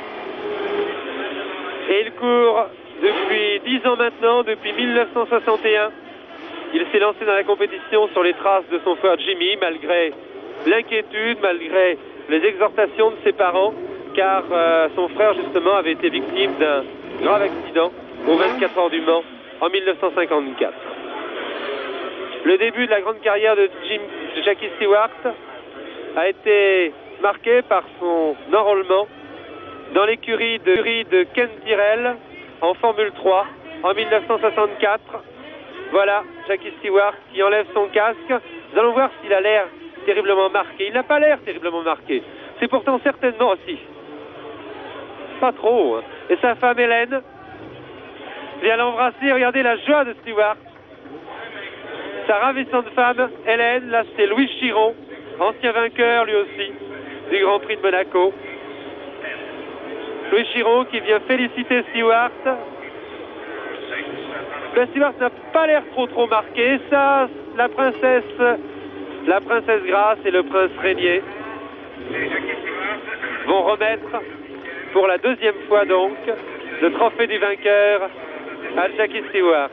et il court depuis 10 ans maintenant, depuis 1961. Il s'est lancé dans la compétition sur les traces de son frère Jimmy, malgré l'inquiétude, malgré les exhortations de ses parents, car son frère justement avait été victime d'un grave accident aux 24 heures du Mans en 1954. Le début de la grande carrière de Jackie Stewart a été marqué par son enrôlement dans l'écurie de Ken Tyrrell en Formule 3 en 1964. Voilà Jackie Stewart qui enlève son casque. Nous allons voir s'il a l'air terriblement marqué. Il n'a pas l'air terriblement marqué. C'est pourtant certainement aussi. Pas trop. Hein. Et sa femme Hélène vient l'embrasser. Regardez la joie de Stewart. Sa ravissante femme Hélène, là c'est Louis Chiron, ancien vainqueur lui aussi du Grand Prix de Monaco. Louis Chiron qui vient féliciter Stewart. Ben, Stewart n'a pas l'air trop marqué. Ça, la princesse Grace et le prince Régnier vont remettre pour la deuxième fois donc le trophée du vainqueur à Jackie Stewart.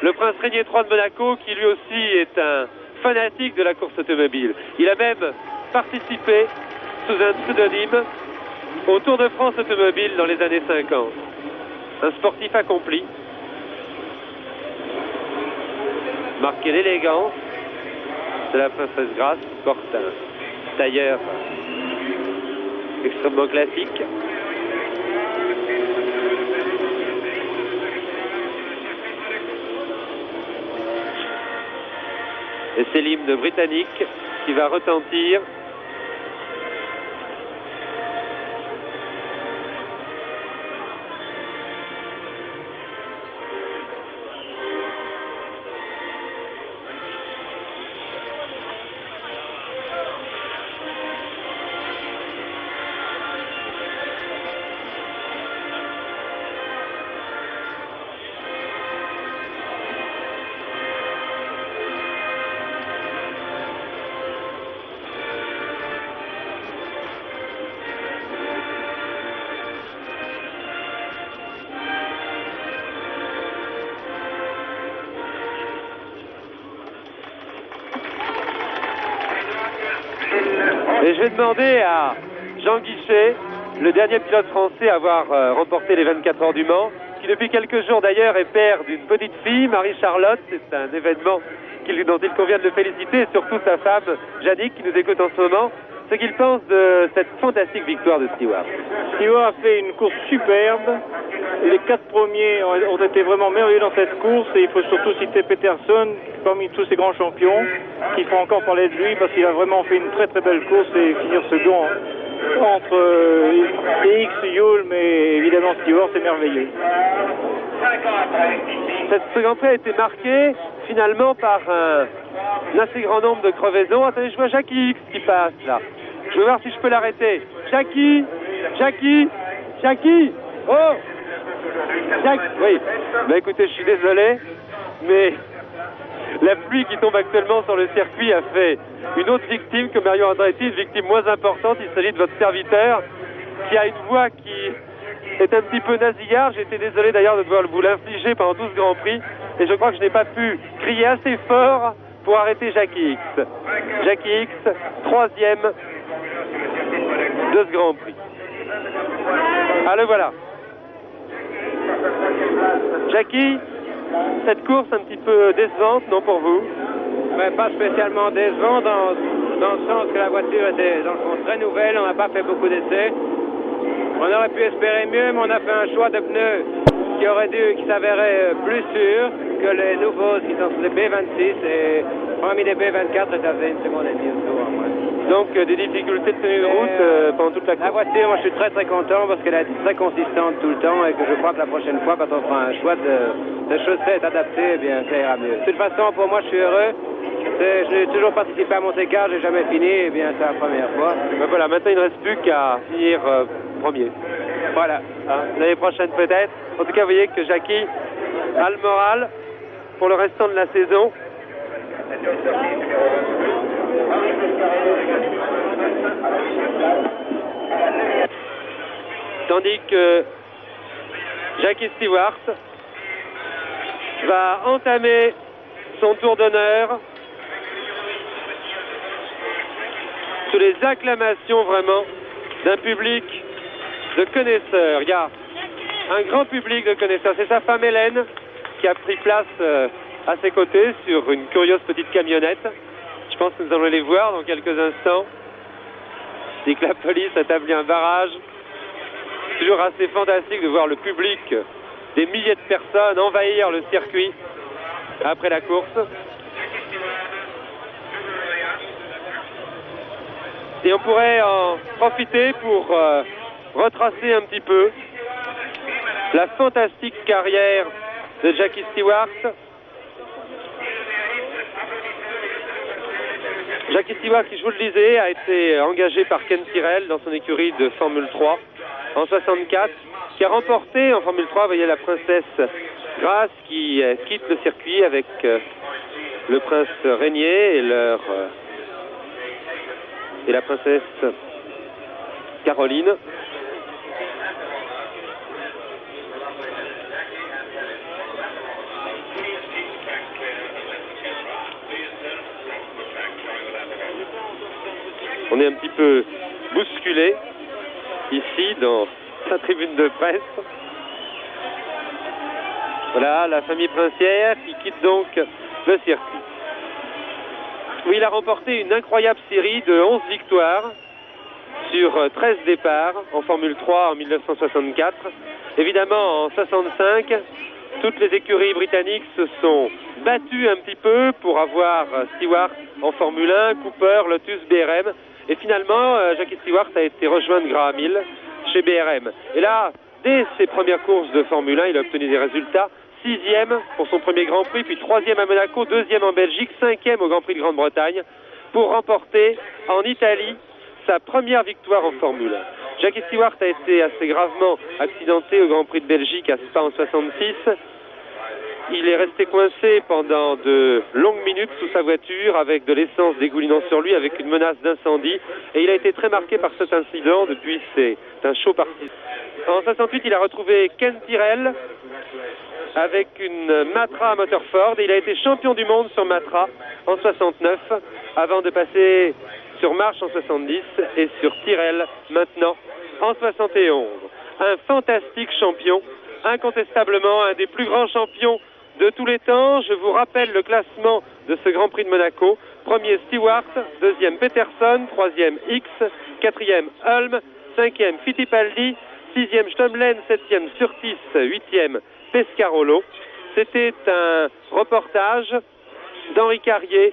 Le prince Régnier III de Monaco qui lui aussi est un fanatique de la course automobile. Il a même participé sous un pseudonyme au Tour de France automobile dans les années 50. Un sportif accompli. Marqué l'élégance de la princesse Grace qui porte un tailleur extrêmement classique. Et c'est l'hymne britannique qui va retentir. Et je vais demander à Jean Guichet, le dernier pilote français à avoir remporté les 24 heures du Mans, qui depuis quelques jours d'ailleurs est père d'une petite fille, Marie-Charlotte. C'est un événement dont il convient de le féliciter, et surtout sa femme, Jannick, qui nous écoute en ce moment, ce qu'il pense de cette fantastique victoire de Stewart. Stewart a fait une course superbe. Les 4 premiers ont été vraiment merveilleux dans cette course, et il faut surtout citer Peterson parmi tous ces grands champions qui font encore parler de lui parce qu'il a vraiment fait une très belle course et finir second entre X, Hulme et évidemment Stewart, c'est merveilleux. Ce Grand Prix a été marqué finalement par un assez grand nombre de crevaisons. Attendez, je vois Jackie X qui passe là. Je vais voir si je peux l'arrêter. Jackie, oh, oui. Bah écoutez, je suis désolé, mais la pluie qui tombe actuellement sur le circuit a fait une autre victime que Mario Andretti, une victime moins importante. Il s'agit de votre serviteur qui a une voix qui est un petit peu nasillarde. J'étais désolé d'ailleurs de devoir vous l'infliger pendant tout ce Grand Prix, et je crois que je n'ai pas pu crier assez fort pour arrêter Jackie X. Jackie X, 3e de ce Grand Prix. Ah, le voilà. Jackie, cette course un petit peu décevante, non, pour vous? Mais pas spécialement décevant dans le sens que la voiture était dans le fond très nouvelle, on n'a pas fait beaucoup d'essais. On aurait pu espérer mieux, mais on a fait un choix de pneus qui s'avérait plus sûr que les nouveaux qui sont sur les B26, et parmi les B24, ça faisait une seconde et demie au tour en moins. Donc des difficultés de tenue de route pendant toute la course. La voiture, moi je suis très content parce qu'elle a été très consistante tout le temps, et que je crois que la prochaine fois, quand on fera un choix de chaussettes adaptées, eh bien ça ira mieux. De toute façon, pour moi, je suis heureux. Je n'ai toujours participé à Monte-Carlo, j'ai jamais fini, et bien c'est la première fois. Ben voilà, maintenant il ne reste plus qu'à finir premier. Voilà, hein, l'année prochaine peut-être. En tout cas, vous voyez que Jackie a le moral pour le restant de la saison. Tandis que Jackie Stewart va entamer son tour d'honneur sous les acclamations vraiment d'un public de connaisseurs. Il y a un grand public de connaisseurs. C'est sa femme Hélène qui a pris place à ses côtés sur une curieuse petite camionnette. Je pense que nous allons les voir dans quelques instants. Dès que la police a établi un barrage. Toujours assez fantastique de voir le public, des milliers de personnes envahir le circuit après la course. Et on pourrait en profiter pour retracer un petit peu la fantastique carrière de Jackie Stewart. Jackie Stewart, qui je vous le disais, a été engagé par Ken Tyrrell dans son écurie de Formule 3 en 64, qui a remporté en Formule 3, vous voyez la princesse Grace qui quitte le circuit avec le prince Régnier et la princesse Caroline. On est un petit peu bousculé ici dans sa tribune de presse. Voilà la famille princière qui quitte donc le circuit. Oui, il a remporté une incroyable série de 11 victoires sur 13 départs en Formule 3 en 1964. Évidemment, en 65, toutes les écuries britanniques se sont battues un petit peu pour avoir Stewart en Formule 1, Cooper, Lotus, BRM. Et finalement, Jackie Stewart a été rejoint de Graham Hill chez BRM. Et là, dès ses premières courses de Formule 1, il a obtenu des résultats. 6e pour son premier Grand Prix, puis 3e à Monaco, 2e en Belgique, 5e au Grand Prix de Grande-Bretagne, pour remporter en Italie sa première victoire en Formule 1. Jackie Stewart a été assez gravement accidenté au Grand Prix de Belgique à Spa en 66. Il est resté coincé pendant de longues minutes sous sa voiture avec de l'essence dégoulinant sur lui, avec une menace d'incendie. Et il a été très marqué par cet incident. Depuis, c'est un show parti. En 68, il a retrouvé Ken Tyrrell avec une Matra à moteur Ford. Et il a été champion du monde sur Matra en 69, avant de passer sur March en 70 et sur Tyrrell maintenant en 71. Un fantastique champion, incontestablement un des plus grands champions de tous les temps. Je vous rappelle le classement de ce Grand Prix de Monaco. Premier Stewart, deuxième Peterson, troisième X, quatrième Hulme, cinquième Fittipaldi, sixième Stumlen, septième Surtees, huitième Pescarolo. C'était un reportage d'Henri Carrier